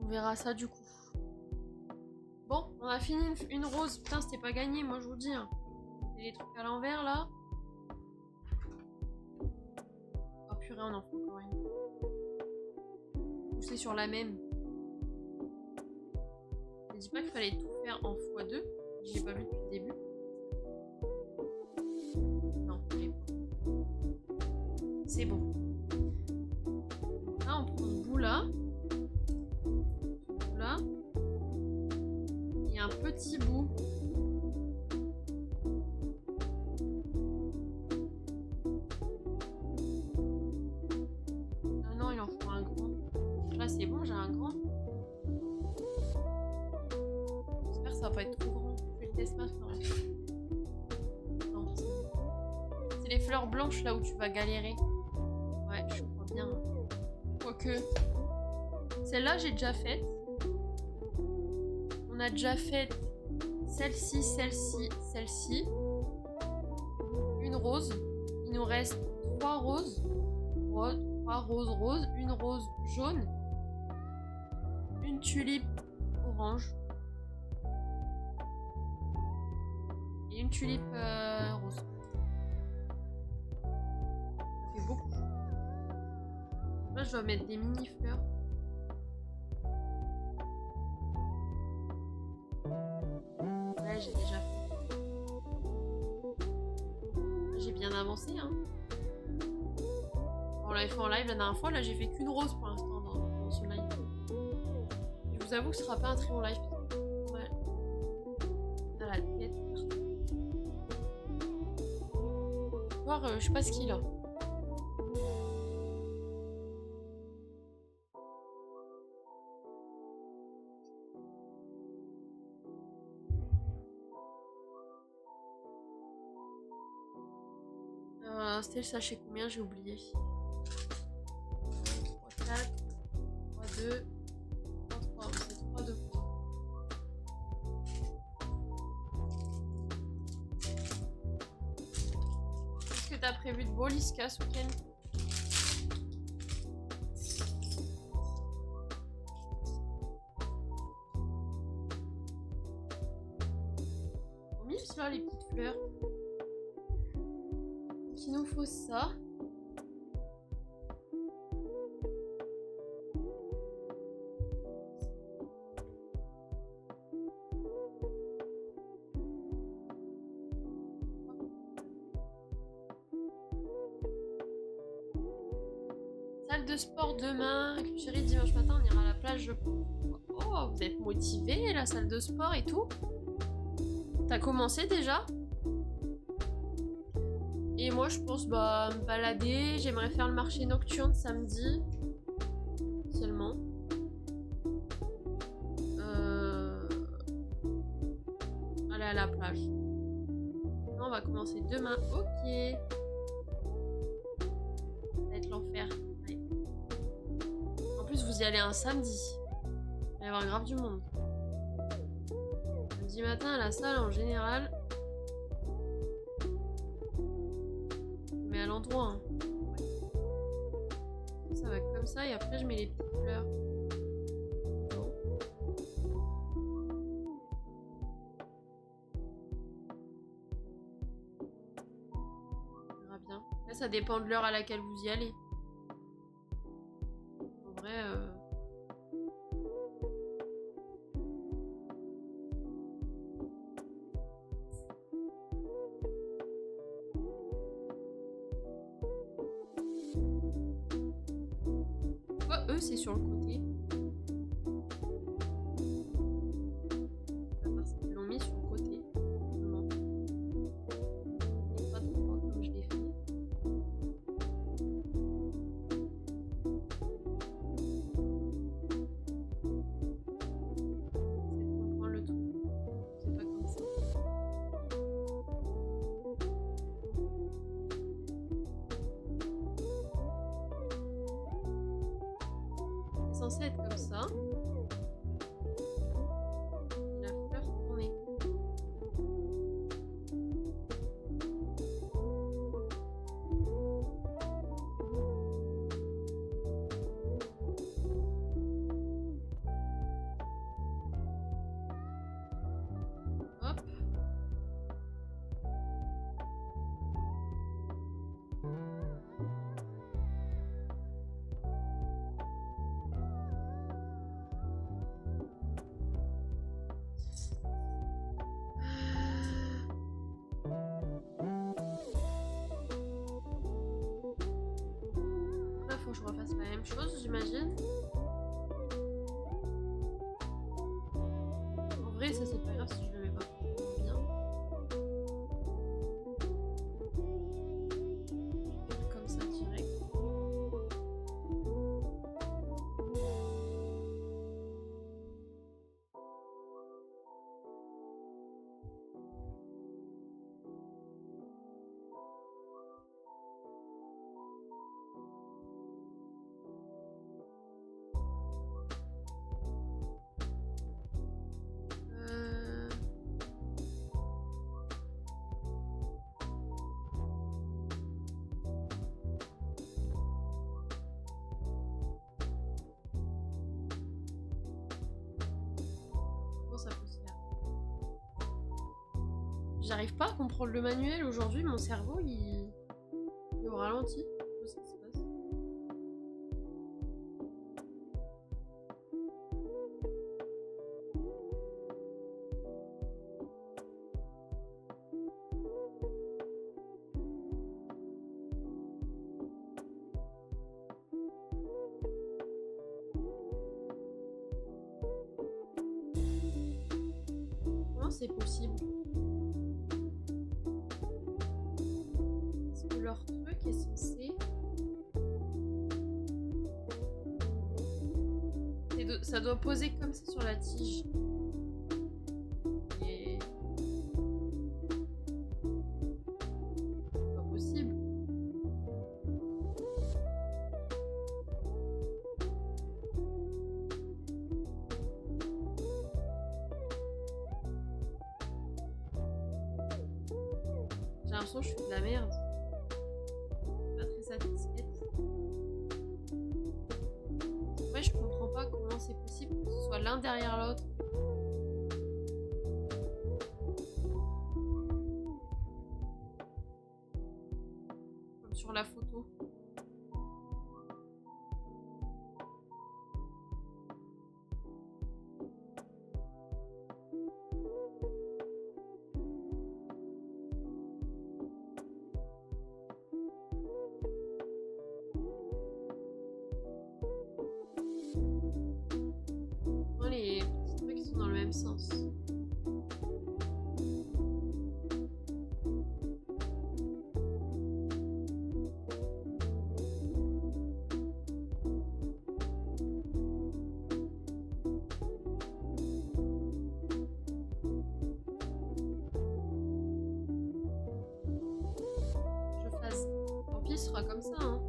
On verra ça du coup. Bon, on a fini une rose. Putain, c'était pas gagné, moi je vous dis. Hein. C'est les trucs à l'envers là. Oh purée, on en fait encore une. Ou c'est sur la même. Je dis pas qu'il fallait tout faire en x2. J'ai pas vu depuis le début. Non, c'est bon. Donc là, on prend ce bout là. Là. Et un petit bout. Ah non, il en faut un grand. Là, c'est bon, j'ai un grand. J'espère que ça va pas être trop grand. Je le teste maintenant. Non, c'est les fleurs blanches là où tu vas galérer. Ouais, je crois bien. Quoique. Celle-là, j'ai déjà faite. On a déjà fait celle-ci, celle-ci, celle-ci. Une rose. Il nous reste 3 roses. 3 roses roses. Une rose jaune. Une tulipe orange. Et une tulipe rose. Ça fait beaucoup. Là, je dois mettre des mini-fleurs. Ouais, j'ai déjà fait. J'ai bien avancé, hein. On l'avait fait en live la dernière fois. Là, j'ai fait qu'une rose pour l'instant dans ce live. Je vous avoue que ce sera pas un très long live. Ouais. À la tête. Voir, je sais pas ce qu'il a. C'était le sachet combien? J'ai oublié. 3, 4, 3, 2, 3, 3. C'est 3 de fois. Qu'est-ce que t'as prévu de beau, Liska, ce week-end? Mis là les petites fleurs. Donc, il nous faut ça. Salle de sport demain. Avec chérie, dimanche matin, on ira à la plage, je pense. Oh, vous êtes motivés, la salle de sport et tout? T'as commencé déjà? Et moi, je pense me balader. J'aimerais faire le marché nocturne samedi. Seulement. Aller à la plage. Non, on va commencer demain. Ok. Ça va être l'enfer. Ouais. En plus, vous y allez un samedi. Il va y avoir grave du monde. Samedi matin à la salle, en général. Mais à l'endroit. Hein. Ouais. Ça va être comme ça. Et après, je mets les petites fleurs. Bon. On verra bien. Là, ça dépend de l'heure à laquelle vous y allez. En vrai... eux, c'est sur le côté. Parce qu'ils l'ont mis sur le côté. Non. Et pas trop comme je l'ai fait. C'est de comprendre le truc. C'est pas comme ça. C'est censé être comme ça. Et la fleur tournée. Hop. Là, faut que je refasse la même chose, j'imagine. En vrai, ça c'est pas grave si je le mets pas forcément bien. Comme ça, direct. Euh... Comment ça peut se faire? J'arrive pas à comprendre le manuel aujourd'hui, mon cerveau il est au ralenti. Je sais pas ce qui se passe. Comment c'est possible? Est-ce que leur truc est censé... Ça doit poser comme ça sur la tige. Et... c'est pas possible. J'ai l'impression que je fais de la merde. Pas très satisfaite. Ouais, je comprends pas comment c'est possible que ce soit l'un derrière l'autre. Comme sur la photo. Moi, les petits trucs qui sont dans le même sens. Je fasse. Tant pis, ce sera comme ça, hein.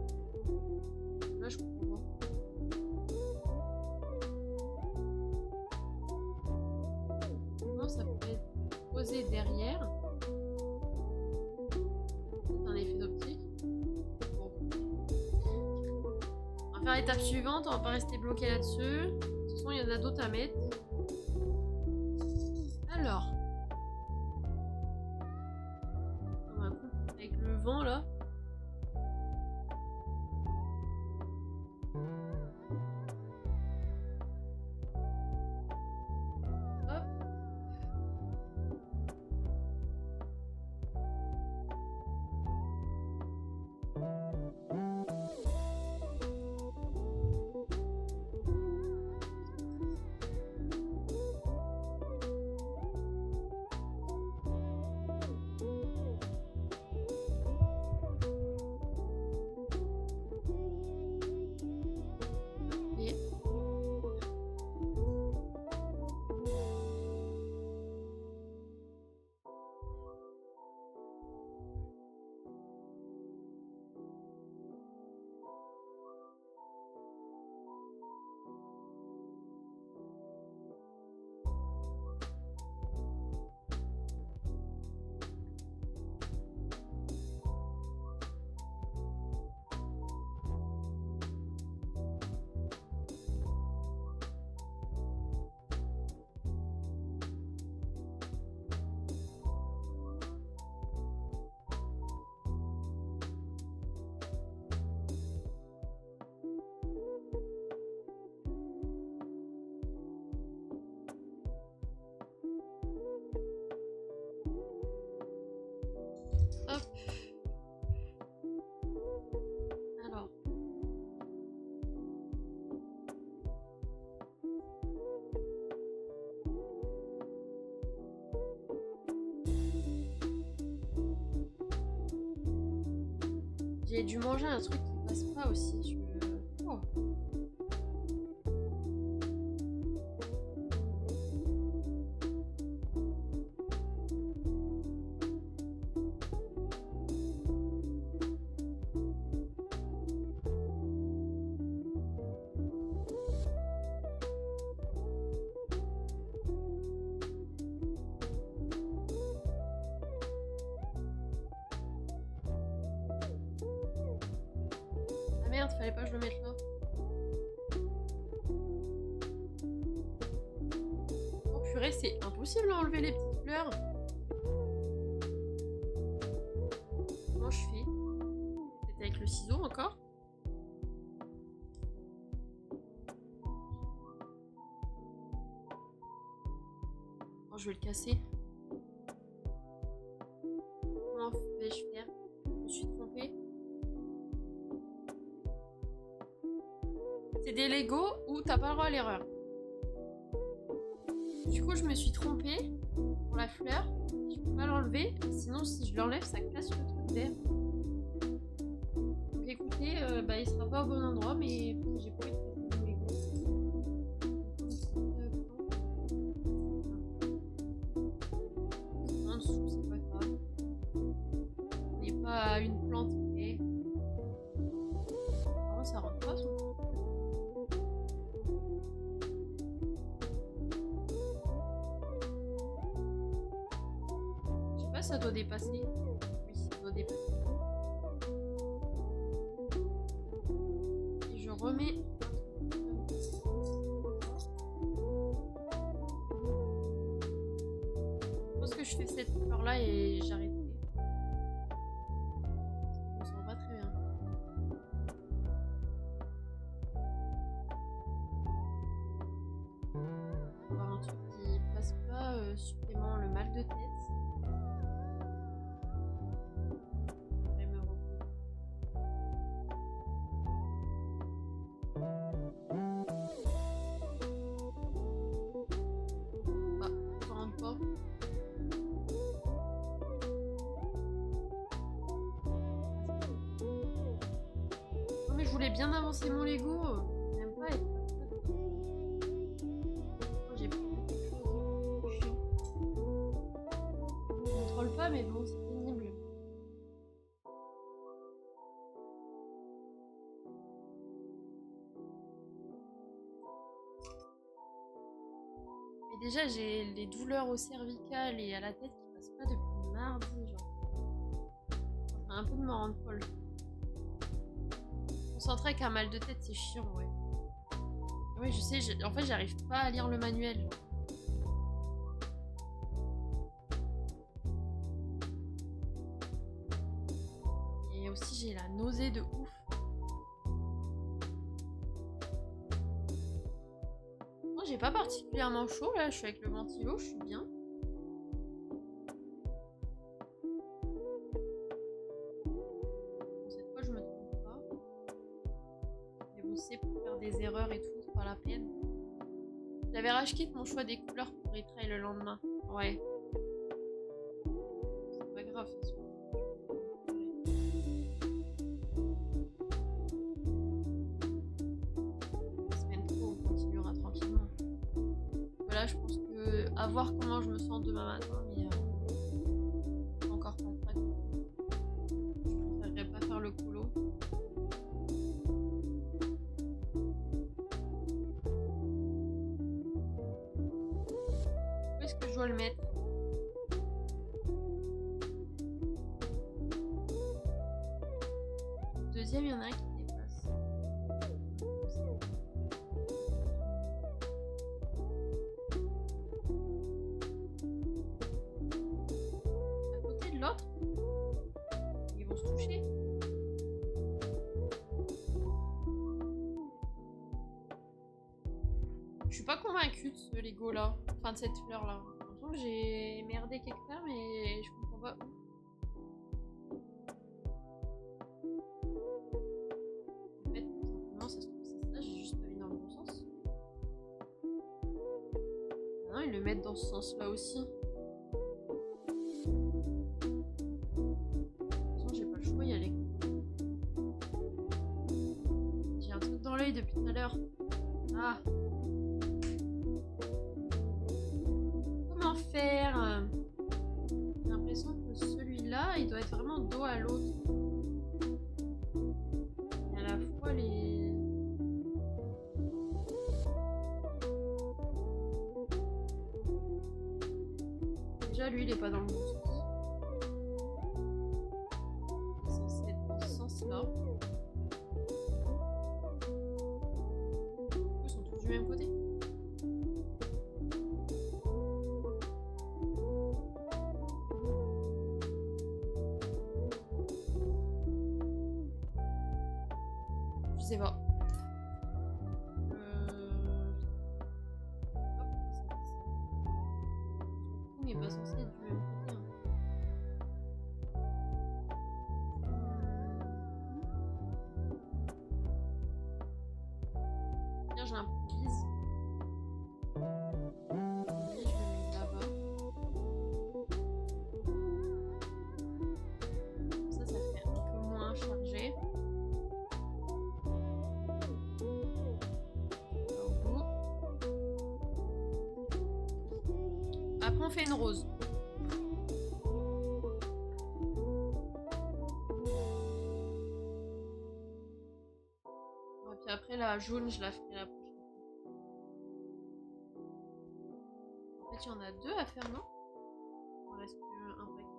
Là, je comprends pas. Comment ça pourrait être posé derrière? C'est un effet d'optique. Bon. On va faire l'étape suivante, on va pas rester bloqué là-dessus. De toute façon, il y en a d'autres à mettre. Alors. On va couper avec le vent là. Hop. J'ai dû manger un truc qui passe pas aussi. Oh. Ah merde, fallait pas que je le mette là. Oh purée, c'est impossible d'enlever les petites fleurs. Comment je fais? Peut-être avec le ciseau encore? Oh, je vais le casser. Comment vais-je faire? Je me suis trompée. C'est des Lego où t'as pas le droit à l'erreur. Du coup, je me suis trompée pour la fleur. Je peux pas l'enlever. Sinon, si je l'enlève, ça casse le truc vert. Donc écoutez, il sera pas au bon endroit, mais j'ai pas envie de casser le Lego. En dessous, c'est pas grave. On n'est pas à une plante près. Vraiment, ça rentre pas son. Ça doit dépasser. Oui, ça doit dépasser. Et je remets. Je pense que je fais cette fleur là et j'arrête. Ça me sent pas très bien. On va avoir un truc qui passe pas supplément le mal de tête. Je voulais bien avancer mon Lego. J'aime pas être. J'ai pris quelque chose de chiant. Je contrôle pas, mais bon, c'est pénible. Mais déjà, j'ai les douleurs au cervical et à la tête qui passent pas depuis mardi, genre. C'est un peu de me rendre folle. Concentré avec un mal de tête, c'est chiant, ouais. Oui, je sais, en fait, j'arrive pas à lire le manuel. Et aussi, j'ai la nausée de ouf. Moi, j'ai pas particulièrement chaud, là, je suis avec le ventilo, je suis bien. Pour faire des erreurs et tout, c'est pas la peine. J'avais rage quitte mon choix des couleurs pour retry le lendemain. Ouais. C'est pas grave, de toute façon. La semaine pro, on continuera tranquillement. Voilà, je pense que à voir comment je me sens demain matin, mais encore pas prête. Je préférerais pas faire le colo. Que je dois le mettre. Deuxième, il y en a un qui dépasse. À côté de l'autre, ils vont se toucher. Je suis pas convaincue de ce Lego là. Enfin de cette fleur là. J'ai l'impression que j'ai merdé quelque part mais je comprends pas où. En fait, tout simplement ça se trouve c'est ça, j'ai juste pas mis dans le bon sens. Ah non, ils le mettent dans ce sens là aussi. De toute façon j'ai pas le choix, il y a les... l'œil depuis tout à l'heure. Ah. Comment faire? J'ai l'impression que celui-là, il doit être vraiment dos à l'autre. Et à la fois les... Déjà, lui, il est pas dans le bon sens. Il est censé être dans ce sens-là. Ils sont tous du même côté. Je sais pas. Son n'est pas censé être du même côté. Tiens, j'improvise. Lui, je le mets là-bas. Ça fait un peu moins chargé. Après, on fait une rose. Et puis après, la jaune, je la ferai la prochaine fois. En fait, il y en a deux à faire, non? Il en reste un paquet.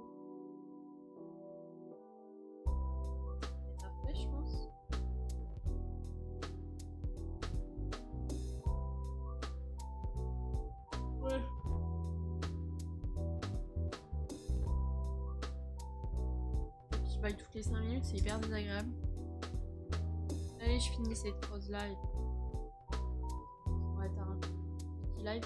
Peut-être après, je pense. Ouais. Je baille toutes les 5 minutes, c'est hyper désagréable. Allez, je finis cette rose là et on va être un petit live.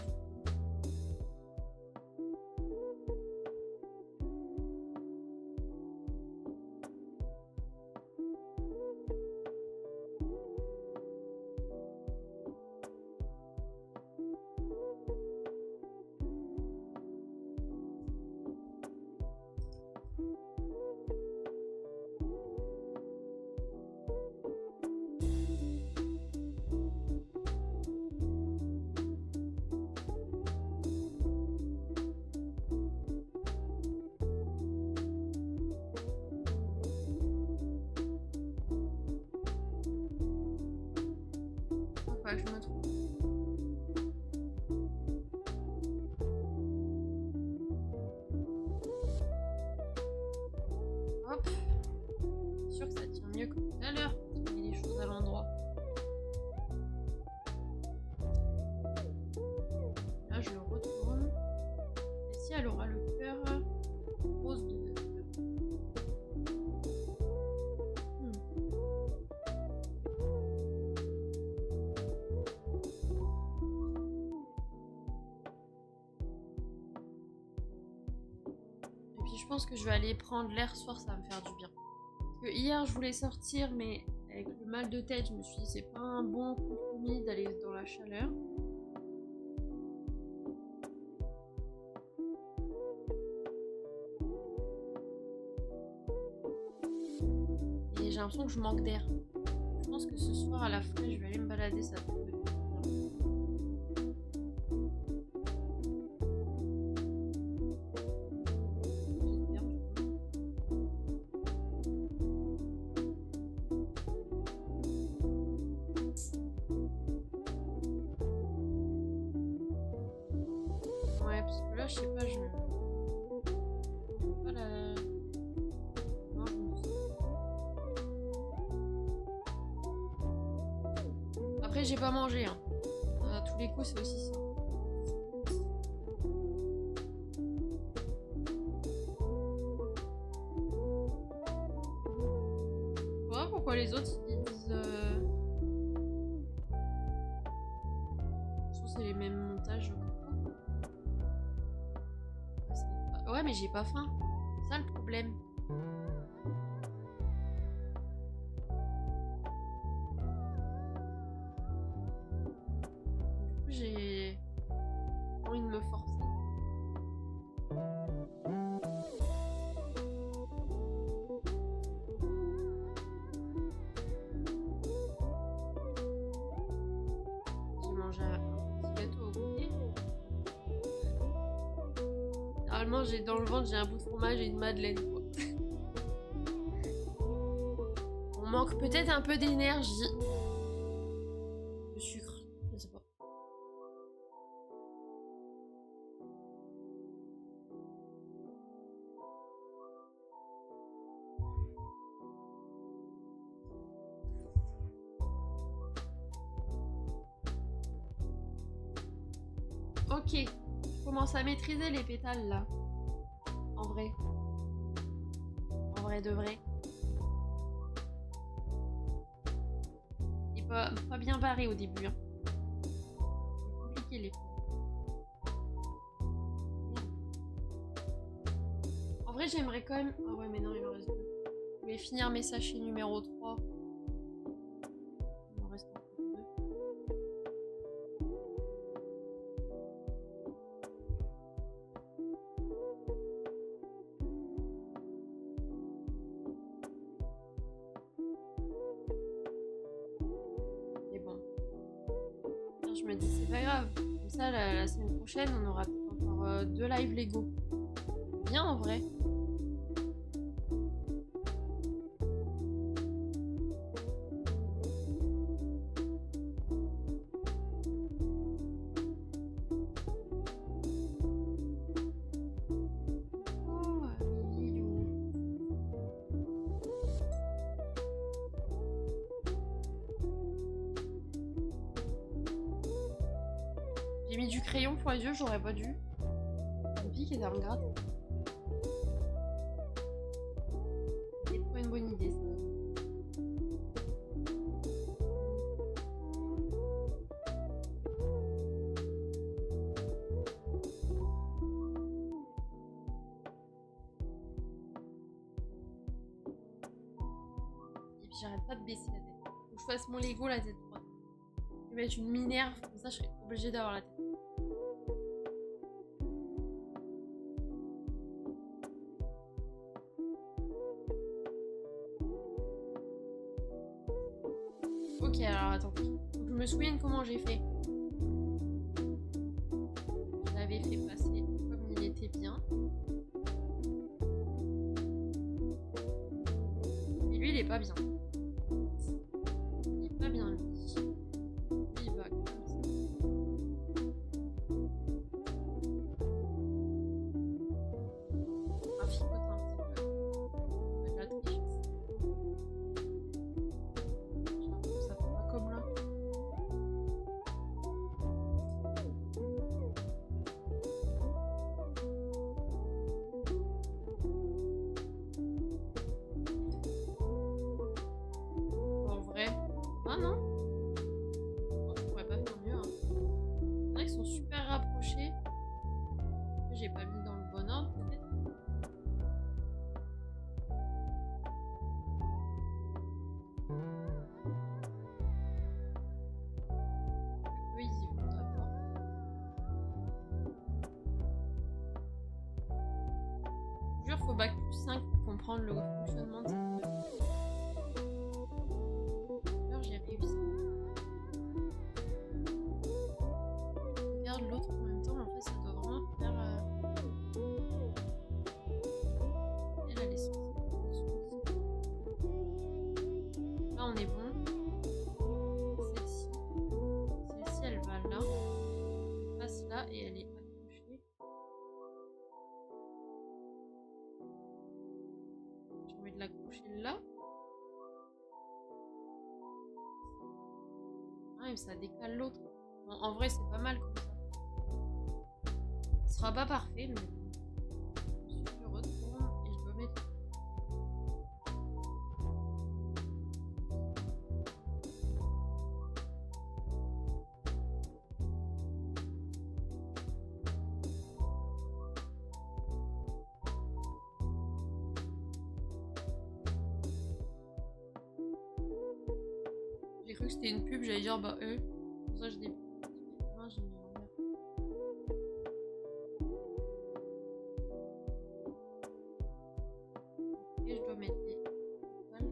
Enfin, je me trouve. Hop. Je suis sûre que ça tient mieux que tout à l'heure. Je mets les choses à l'endroit. Là, je le retourne. Et si elle aura le cœur rose de... Je pense que je vais aller prendre l'air ce soir, ça va me faire du bien. Parce que hier, je voulais sortir, mais avec le mal de tête, je me suis dit c'est pas un bon compromis d'aller dans la chaleur. Et j'ai l'impression que je manque d'air. Je pense que ce soir, à la fraîche, je vais aller me balader, ça va me faire du bien. Parce que là, je sais pas, je... Pas la... Non, je me sens... Après, j'ai pas mangé, hein. À tous les coups, c'est aussi ça. Je vois pourquoi les autres, ils disent... c'est les mêmes montages. Ouais, mais j'ai pas faim. C'est ça le problème. Du coup, j'ai envie de me forcer. manger un petit gâteau au côté. Normalement, dans le ventre, j'ai un bout de fromage et une madeleine, quoi. On manque peut-être un peu d'énergie. De sucre, je sais pas. Ok, je commence à maîtriser les pétales là. En vrai. En vrai de vrai. Et pas bien barré au début. Hein. C'est compliqué les pétales. En vrai, j'aimerais quand même. Ah ouais, mais non, il en reste deux. Je vais finir mes sachets numéro 3. Il m'en reste encore deux. Mais bon. Je me dis, c'est pas grave. Comme ça, la semaine prochaine, on aura peut-être encore 2 lives Lego. Bien en vrai. J'ai mis du crayon pour les yeux, j'aurais pas dû. Tant pis et ça me gratte. C'est pas une bonne idée ça. Et puis j'arrête pas de baisser la tête. Faut que je fasse mon Lego la tête droite. Je vais mettre une Minerve, comme ça je serai obligée d'avoir la tête. Ok, alors attends. Faut que je me souvienne comment j'ai fait. Je l'avais fait passer comme il était bien. Et lui, il est pas bien. Il est pas bien, lui. Lui, il va comme ça. On va ficoter un petit peu. On va de la triche. Ça fait pas comme là. En vrai. Ah non? Oh, je pourrais pas faire mieux. Hein. C'est vrai qu'ils sont super rapprochés. J'ai pas mis dans le bon ordre peut-être. Eux, ils y vont d'abord. Je jure, faut bac plus 5 pour comprendre le fonctionnement de cette truc. D'ailleurs, j'ai réussi. Je regarde l'autre en même temps, mais en fait, ça doit vraiment faire. Elle a les sourcils. Là, on est bon. Celle-ci. Celle-ci, elle va là. Elle passe là et elle est accrochée. J'ai envie de l'accrocher là. Ah, mais ça décale l'autre. Bon, en vrai, c'est pas mal comme ça. Ce sera pas parfait, mais bon. Je retourne et je dois mettre. J'ai cru que c'était une pub, j'allais dire bah eux. Pour ça, je dis. Non, j'ai mis en vert. Et je dois mettre les étoiles.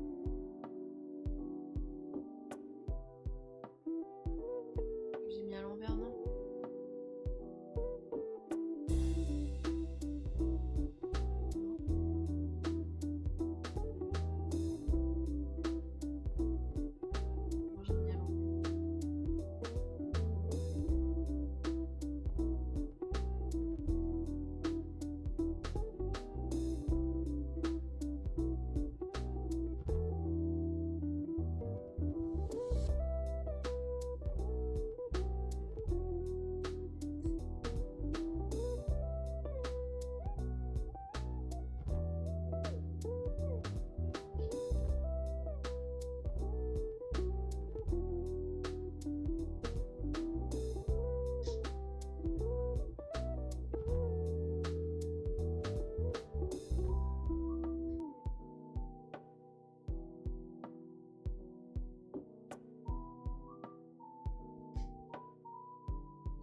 Que j'ai mis à l'envers.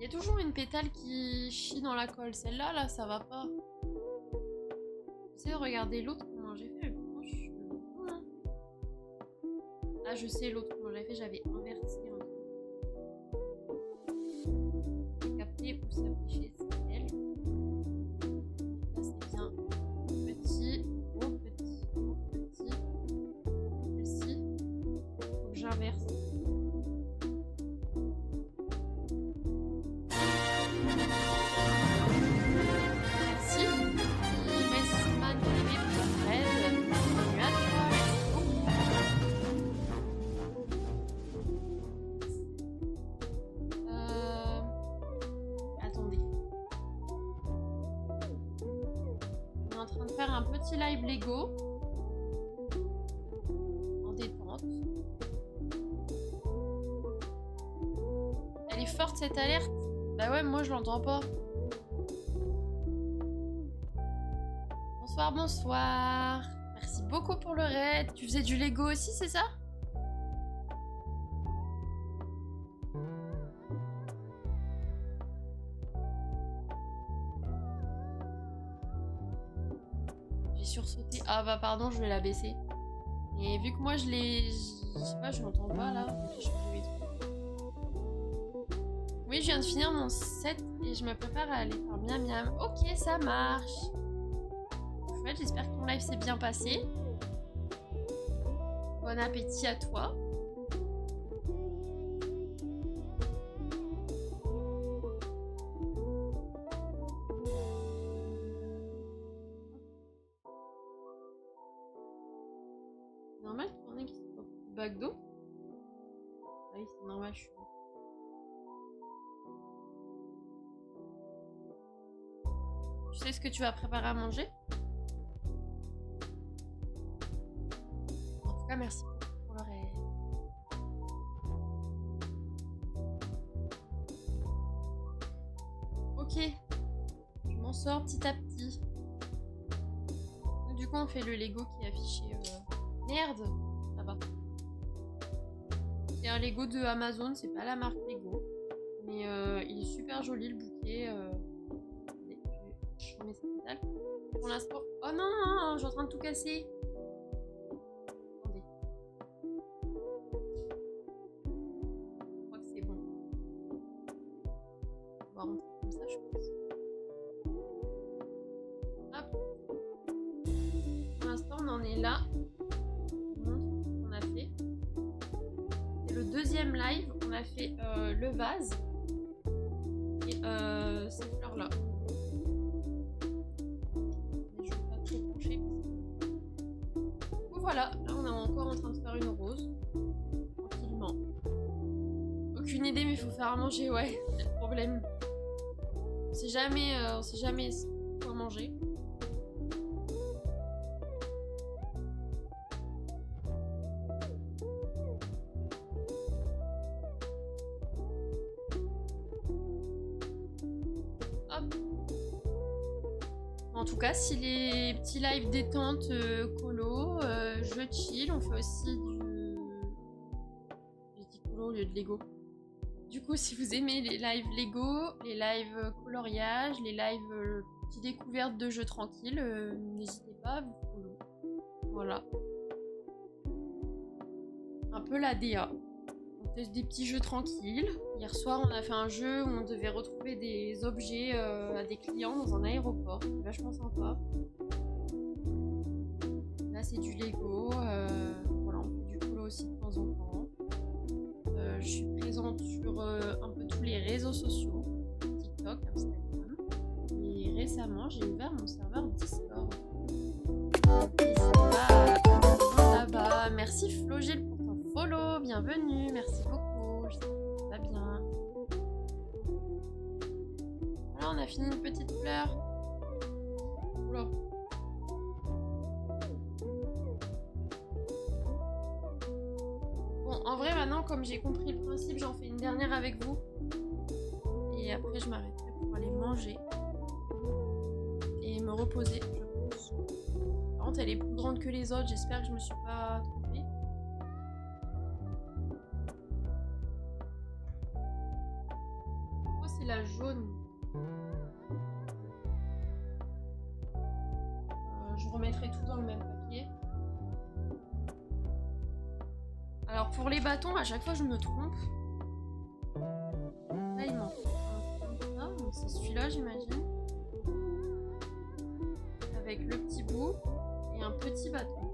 Il y a toujours une pétale qui chie dans la colle. Celle-là, là, ça va pas. J'essaie de regarder l'autre comment j'ai fait. Ah, je sais l'autre comment j'avais fait. J'avais inversé. J'ai capté où ça pêchait. C'est elle. Là, c'est bien. Petit. Gros petit. Gros petit. Celle-ci. Faut que j'inverse. Un petit live Lego en détente. Elle est forte cette alerte. Bah ouais, moi je l'entends pas. Bonsoir, bonsoir. Merci beaucoup pour le raid. Tu faisais du Lego aussi, c'est ça? Sursauter. Ah bah pardon, je vais la baisser. Et vu que moi je l'ai... Je sais pas, je l'entends pas là. J'ai changé mes trucs. Oui, je viens de finir mon set et je me prépare à aller faire miam miam. Ok, ça marche. Ouais, j'espère que ton live s'est bien passé. Bon appétit à toi. D'eau. Ah oui, c'est normal, je suis... Tu sais ce que tu vas préparer à manger? En tout cas, merci pour le raid. Ok. Je m'en sors petit à petit. Donc, du coup, on fait le Lego qui est affiché... Merde! Ça va. C'est un Lego de Amazon, c'est pas la marque Lego. Mais il est super joli le bouquet. Je remets cette pétale. Pour l'instant. Oh non, non, je suis en train de tout casser. Attendez. Je crois que c'est bon. On va rentrer comme ça, je pense. Hop. Pour l'instant, on en est là. Je vous montre ce qu'on a fait. Le deuxième live, on a fait le vase et ces fleurs là. Mais je ne vais pas trop pencher. Voilà, là on est encore en train de faire une rose. Tranquillement. Aucune idée, mais il faut faire à manger, ouais, c'est le problème. On sait jamais quoi manger. En tout cas, si les petits lives détente colo, je chill, on fait aussi du... J'ai dit colo au lieu de Lego. Du coup, si vous aimez les lives Lego, les lives coloriage, les lives petites découvertes de jeux tranquilles, n'hésitez pas à vous follow. Voilà. Un peu la DA. On teste des petits jeux tranquilles. Hier soir, on a fait un jeu où on devait retrouver des objets à des clients dans un aéroport. C'est vachement sympa. Là, c'est du Lego. Voilà, on fait du colo aussi de temps en temps. Je suis présente sur un peu tous les réseaux sociaux. TikTok, Instagram. Et récemment, j'ai ouvert mon serveur Discord. N'hésitez pas à là-bas. Merci Flogel pour ton follow. Bienvenue. Merci beaucoup. J'espère que ça va bien. Voilà, on a fini une petite fleur. Oula. Bon, en vrai, maintenant, comme j'ai compris le principe, j'en fais une dernière avec vous. Et après, je m'arrêterai pour aller manger. Et me reposer, je pense. Par contre, elle est plus grande que les autres. J'espère que je me suis pas trompée. Oh, c'est la jaune. Je remettrai tout dans le même papier. Alors pour les bâtons, à chaque fois je me trompe. Là il m'en faut un comme ça, donc c'est celui-là j'imagine. Avec le petit bout et un petit bâton.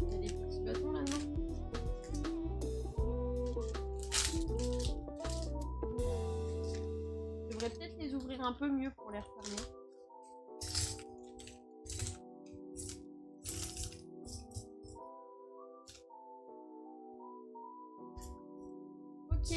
Il y a des petits bâtons là-dedans. Je devrais peut-être les ouvrir un peu mieux pour les refermer. Ok.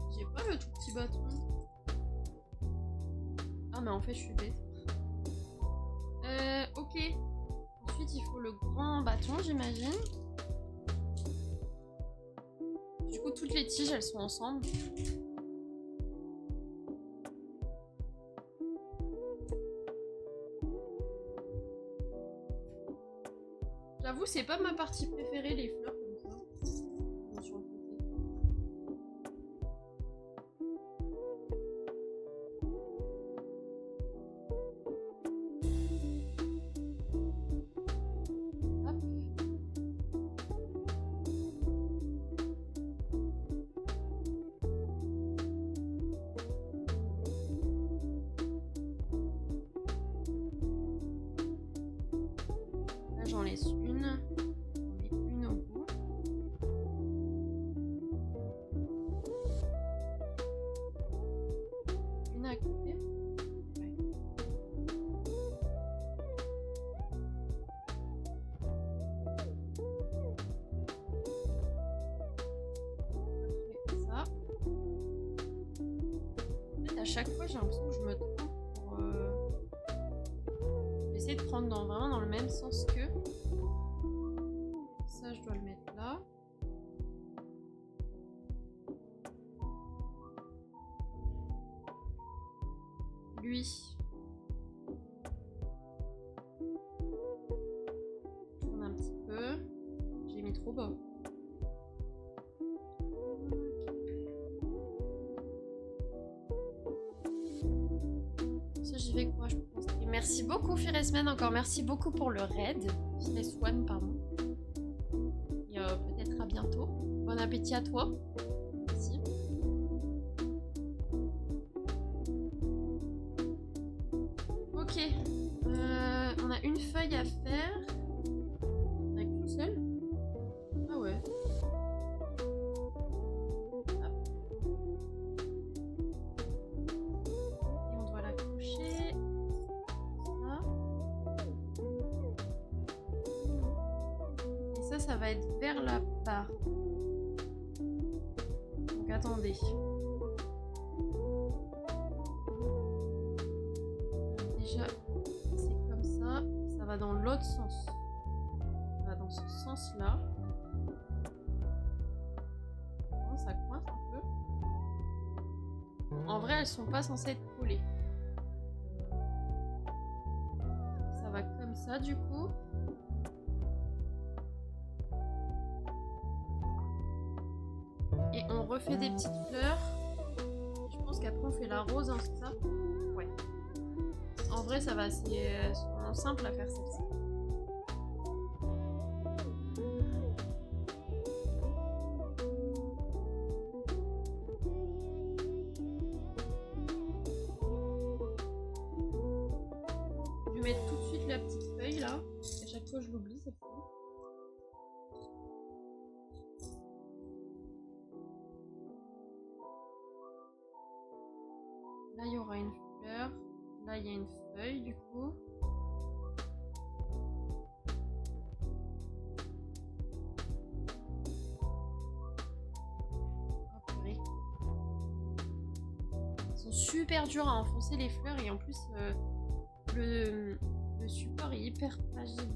J'ai pas le tout petit bâton. Ah mais en fait je suis bête. Ok. Ensuite il faut le grand bâton j'imagine. Du coup toutes les tiges elles sont ensemble. J'avoue c'est pas ma partie préférée les fleurs comme ça. Sur le côté. Hop. Là j'en laisse une. J'en mets une au bout. Une à côté. Ouais. Après ça. En fait, à chaque fois, j'ai l'impression que je me trompe pour essayer de prendre vraiment dans le même sens que. Ça, je dois le mettre là. Lui. Tourne un petit peu. J'ai mis trop bas. Ça, j'y vais quoi, je pense. Et merci beaucoup, Firesman, encore merci beaucoup pour le raid. Fireswan, pardon. Et peut-être à bientôt. Bon appétit à toi. Merci. Ok. On a une feuille à faire. Avec une seule. Ah ouais. Hop. Et on doit la coucher. Là. Et ça va être vers la barre. Donc attendez. Déjà, c'est comme ça. Ça va dans l'autre sens. Ça va dans ce sens-là. Oh, ça coince un peu. En vrai, elles sont pas censées être collées. Ça va comme ça, du coup. Et on refait des petites fleurs. Je pense qu'après on fait la rose, hein, c'est ça? Ouais. En vrai, ça va, c'est simple à faire celle-ci. Je vais mettre tout de suite la petite feuille là. À chaque fois, je l'oublie, c'est fou. Là, il y aura une fleur. Là, il y a une feuille, du coup. Oh, purée. Ils sont super durs à enfoncer les fleurs et en plus, le support est hyper fragile.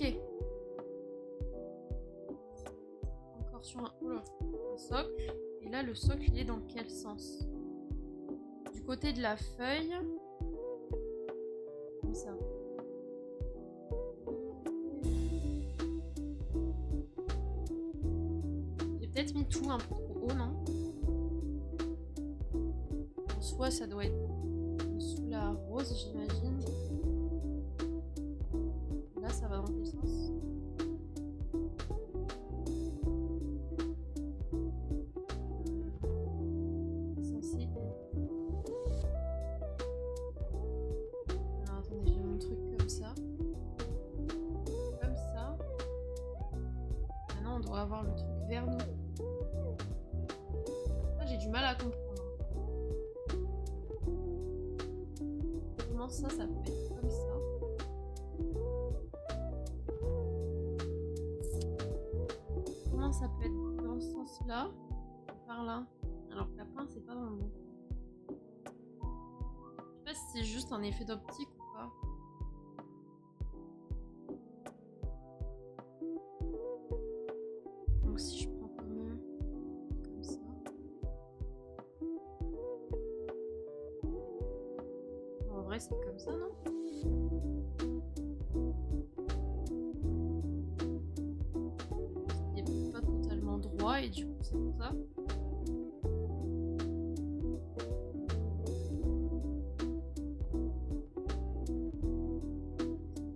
Ok. Encore sur un socle. Et là, le socle, il est dans quel sens? Du côté de la feuille. Comme ça. J'ai peut-être mis tout un peu trop haut, non? En soi, ça doit être sous la rose, j'imagine. Là, ça va dans quel sens? Avoir le truc vers nous. J'ai du mal à comprendre. Comment ça peut être comme ça? Comment ça peut être dans ce sens-là? Par là. Alors que la pince c'est pas dans le bon. Je sais pas si c'est juste un effet d'optique ou pas. Si je prends comme ça. En vrai, c'est comme ça, non? C'est pas totalement droit et du coup, c'est comme ça.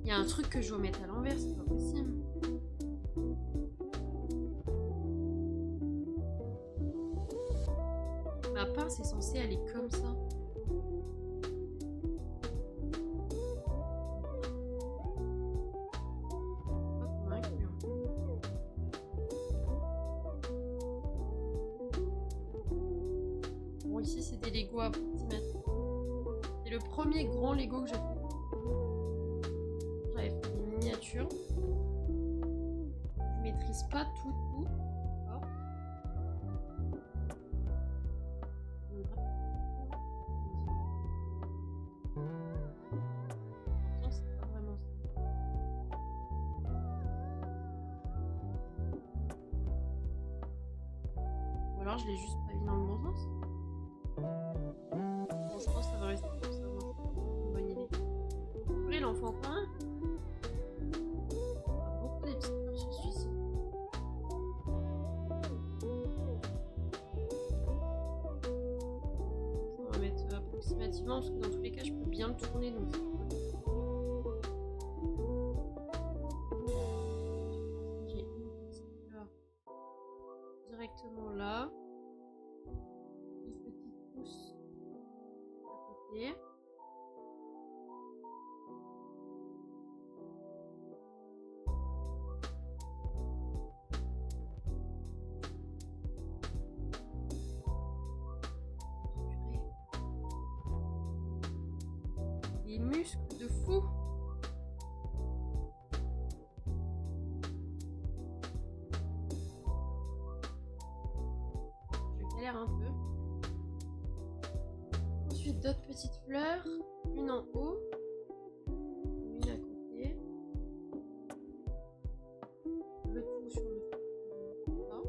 Il y a un truc que je vais mettre à l'envers, c'est pas possible. Ma pince est censée aller comme ça. Pas convaincu, hein. Bon, ici c'est des Lego approximatifs. C'est le premier grand Lego que j'ai fait. J'avais fait des miniatures. Je maîtrise pas tout. Alors je l'ai juste pas mis dans le bon sens. Bon, je pense que ça va rester comme ça. Moi, c'est une bonne idée. Après, il en faut encore un. Beaucoup des petites fleurs sur celui-ci. On va mettre approximativement parce que dans tous les cas, je peux bien le tourner. Donc c'est cool. J'ai une petite fleur directement là. Purée. Des muscles de fou. Je galère un peu. Ensuite d'autres petites fleurs, une en haut, une à côté, le tout sur le là.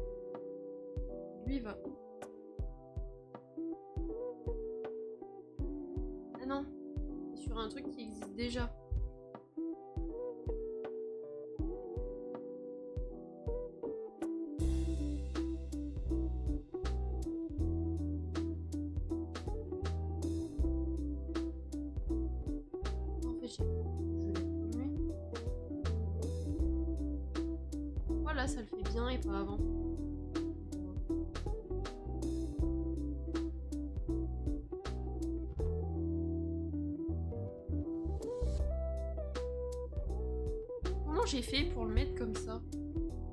Lui va. Ah non, c'est sur un truc qui existe déjà. Voilà, ça le fait bien et pas avant. Comment j'ai fait pour le mettre comme ça?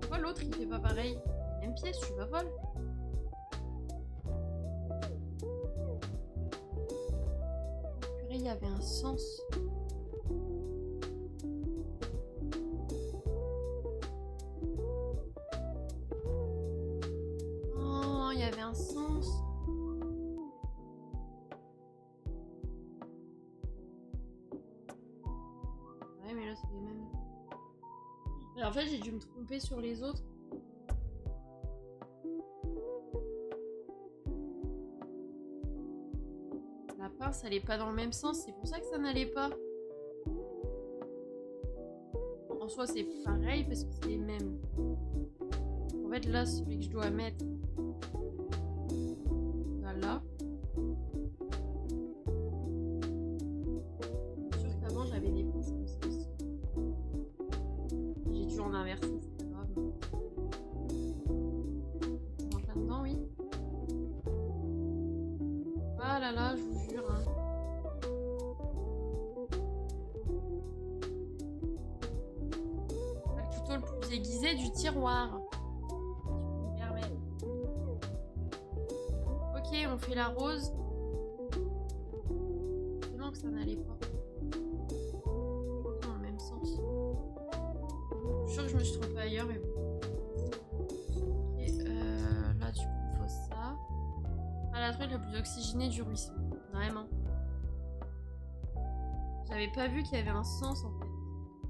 Pourquoi l'autre il fait pas pareil? Même pièce, je suis pas folle. Purée, il y avait un sens. Oh, il y avait un sens. Ouais, mais là c'est les mêmes. Et en fait, j'ai dû me tromper sur les autres. La pince, elle est pas dans le même sens. C'est pour ça que ça n'allait pas. En soi, c'est pareil parce que c'est les mêmes. En fait, là, celui que je dois mettre... Là. Je suis sûre qu'avant, j'avais des pinces comme ça aussi. J'ai dû en inverser, c'est pas grave. On rentre là-dedans, oui. Ah là là, je vous jure. Hein. Le couteau le plus aiguisé du tiroir. Ok, on fait la rose. C'est bon que ça n'allait pas. Dans le même sens. Je suis sûre que je me suis trompée ailleurs, mais bon. Ok, là du coup, il faut ça. Ah, la truc la plus oxygénée du ruisseau. Vraiment. J'avais pas vu qu'il y avait un sens en fait.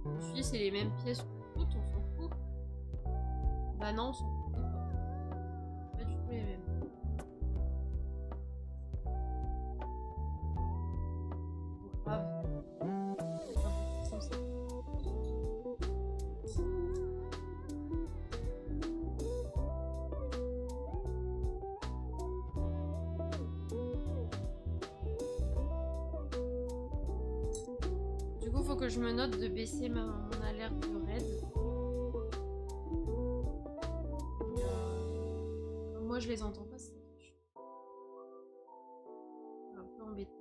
Je me suis dit, c'est les mêmes pièces pour toutes, on s'en fout. Bah non, on s'en fout pas. Pas du tout les mêmes. Grave. Du coup, faut que je me note de baisser mon alerte de raid. Moi, je les entends pas. C'est un peu embêtant.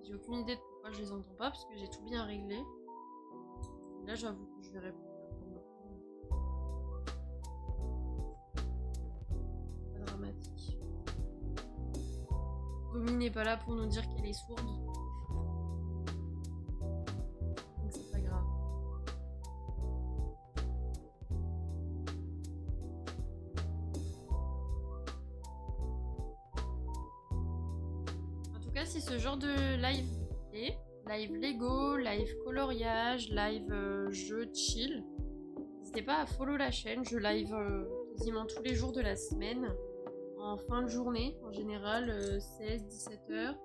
J'ai aucune idée de pourquoi je les entends pas parce que j'ai tout bien réglé. Là, j'avoue que je vais répondre. Pas dramatique. Domi n'est pas là pour nous dire qu'elle est sourde. Donc c'est pas grave. En tout cas, si ce genre de live est, live Lego, live coloriage, live jeu chill, n'hésitez pas à follow la chaîne. Je live quasiment tous les jours de la semaine, en fin de journée, en général 16-17 heures.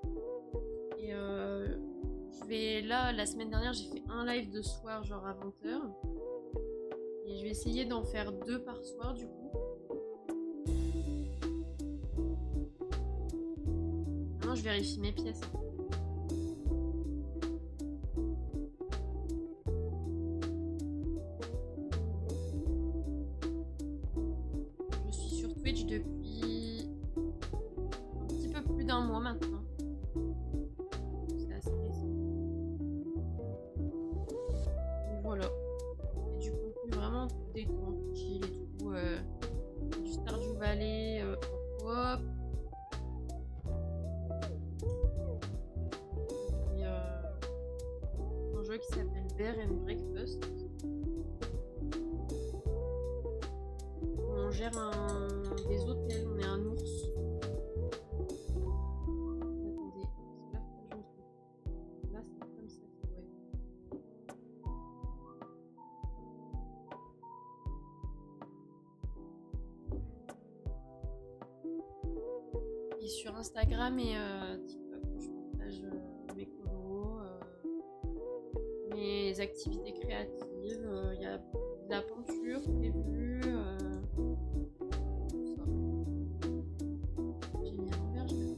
Et je vais là, la semaine dernière, j'ai fait un live de soir, genre à 20 heures. Et je vais essayer d'en faire 2 par soir du coup. Maintenant, je vérifie mes pièces. Je suis sur Twitch depuis un petit peu plus d'1 mois maintenant. C'est assez récent. Et voilà. Et du contenu vraiment détente, chill et tout. Du Stardew Valley, hop. Et un jeu qui s'appelle Bear and Breakfast. On gère des hôtels, on est un ours. Attendez, c'est là que je me trompe. Là, c'est comme ça, ouais. Et sur Instagram et TikTok, je partage mes colos, mes activités créatives. Il y a de la peinture prévue. Tout ça. J'ai mis à l'envers, je l'ai.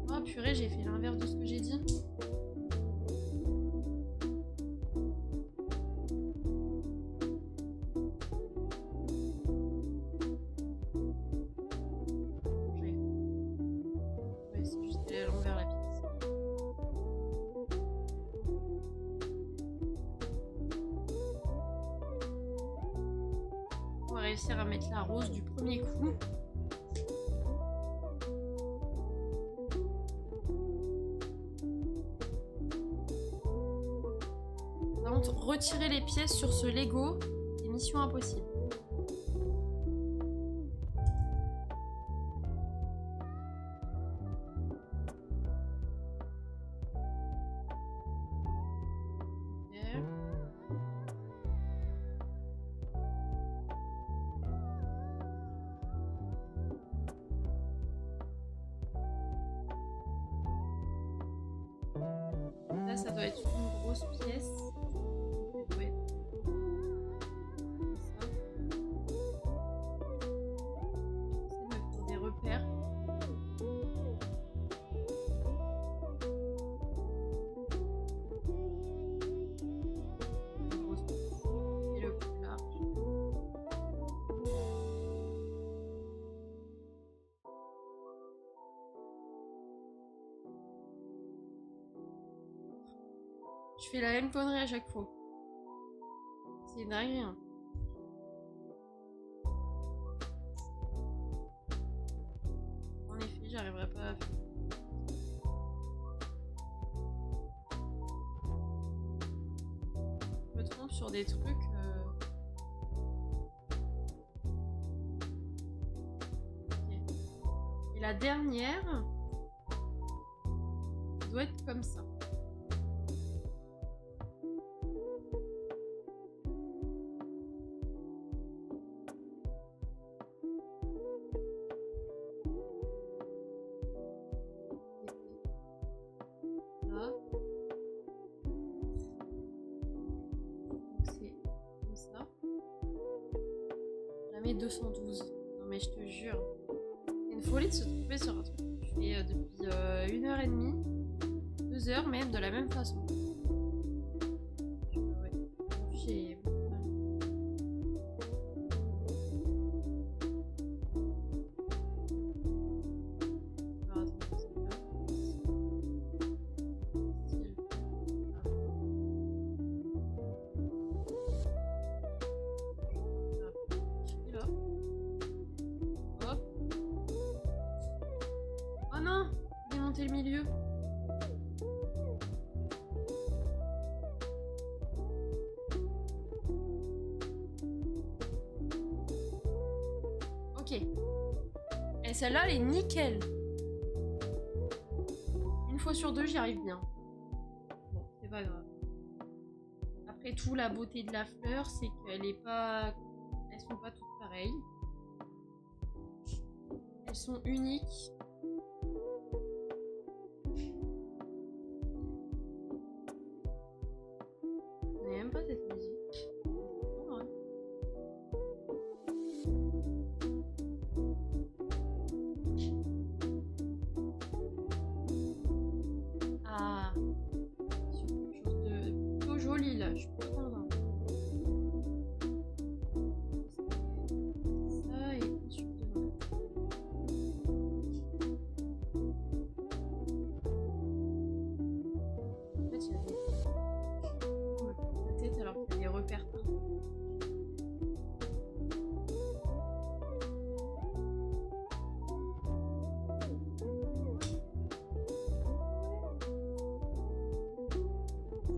Oh purée, j'ai fait l'inverse de ce que j'ai dit. Ouais, c'est juste aller à l'envers la pièce. On va réussir à mettre la rose du premier coup. Par contre, retirer les pièces sur ce Lego, c'est mission impossible. doit être une grosse pièce. Ouais. Ça. C'est de faire des repères. Une grosse pièce. Et le plus large. Je fais la même connerie à chaque fois. C'est dingue. Hein. En effet, j'arriverai pas à faire. Je me trompe sur des trucs. Ok. Et la dernière doit être comme ça. Là. C'est comme ça. Jamais 212. Non mais je te jure. C'est une folie de se tromper sur un truc que je fais depuis 1h30, 2 heures même de la même façon. Ouais. J'ai beaucoup de mal. Alors, attends, c'est là. Style. Ah. Là. Hop. Oh non! Démonter le milieu. Ok. Et celle-là, elle est nickel. Une fois sur deux, j'y arrive bien. Bon, c'est pas grave. Après tout, la beauté de la fleur, c'est qu'elle est pas... Elles sont pas toutes pareilles. Elles sont uniques. Je n'ai même pas cette musique. Oh, ouais. Ah, sur quelque chose de plutôt joli là, je suis plutôt contente. Ça et ensuite devant. En fait, il y a la tête alors qu'il y a des repères partout.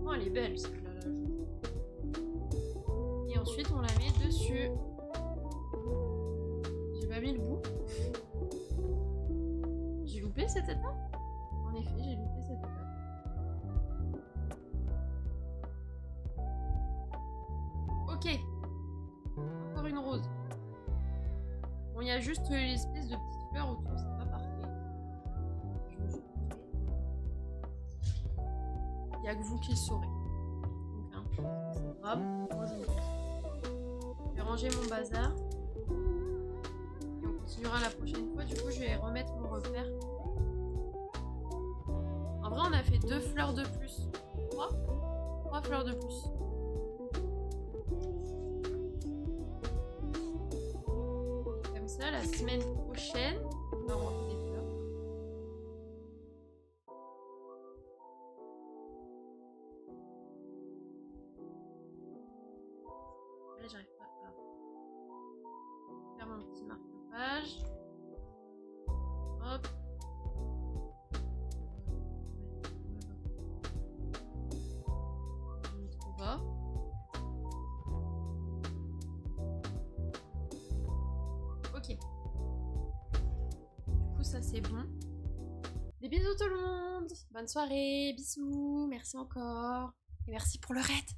Oh, elle est belle celle-là. Là. Et ensuite, on la met dessus. J'ai pas mis le bout. J'ai loupé cette étape? En effet, j'ai loupé cette étape. Ok. Encore une rose. Bon, il y a juste l'espèce de petite fleur autour, c'est pas parfait. Je me suis trompée. Il n'y a que vous qui le saurez. Donc, hein, c'est grave. Moi, je me lance. Je vais ranger mon bazar. Et on continuera la prochaine fois. Du coup, je vais remettre mon repère. En vrai, on a fait 2 fleurs de plus. 3 fleurs de plus. Comme ça, la semaine prochaine, on va ranger des fleurs. Là, j'arrive pas à faire mon petit marque-page. Hop. Je me trouve pas. Ok. Du coup, ça c'est bon. Des bisous tout le monde. Bonne soirée. Bisous. Merci encore. Et merci pour le raid.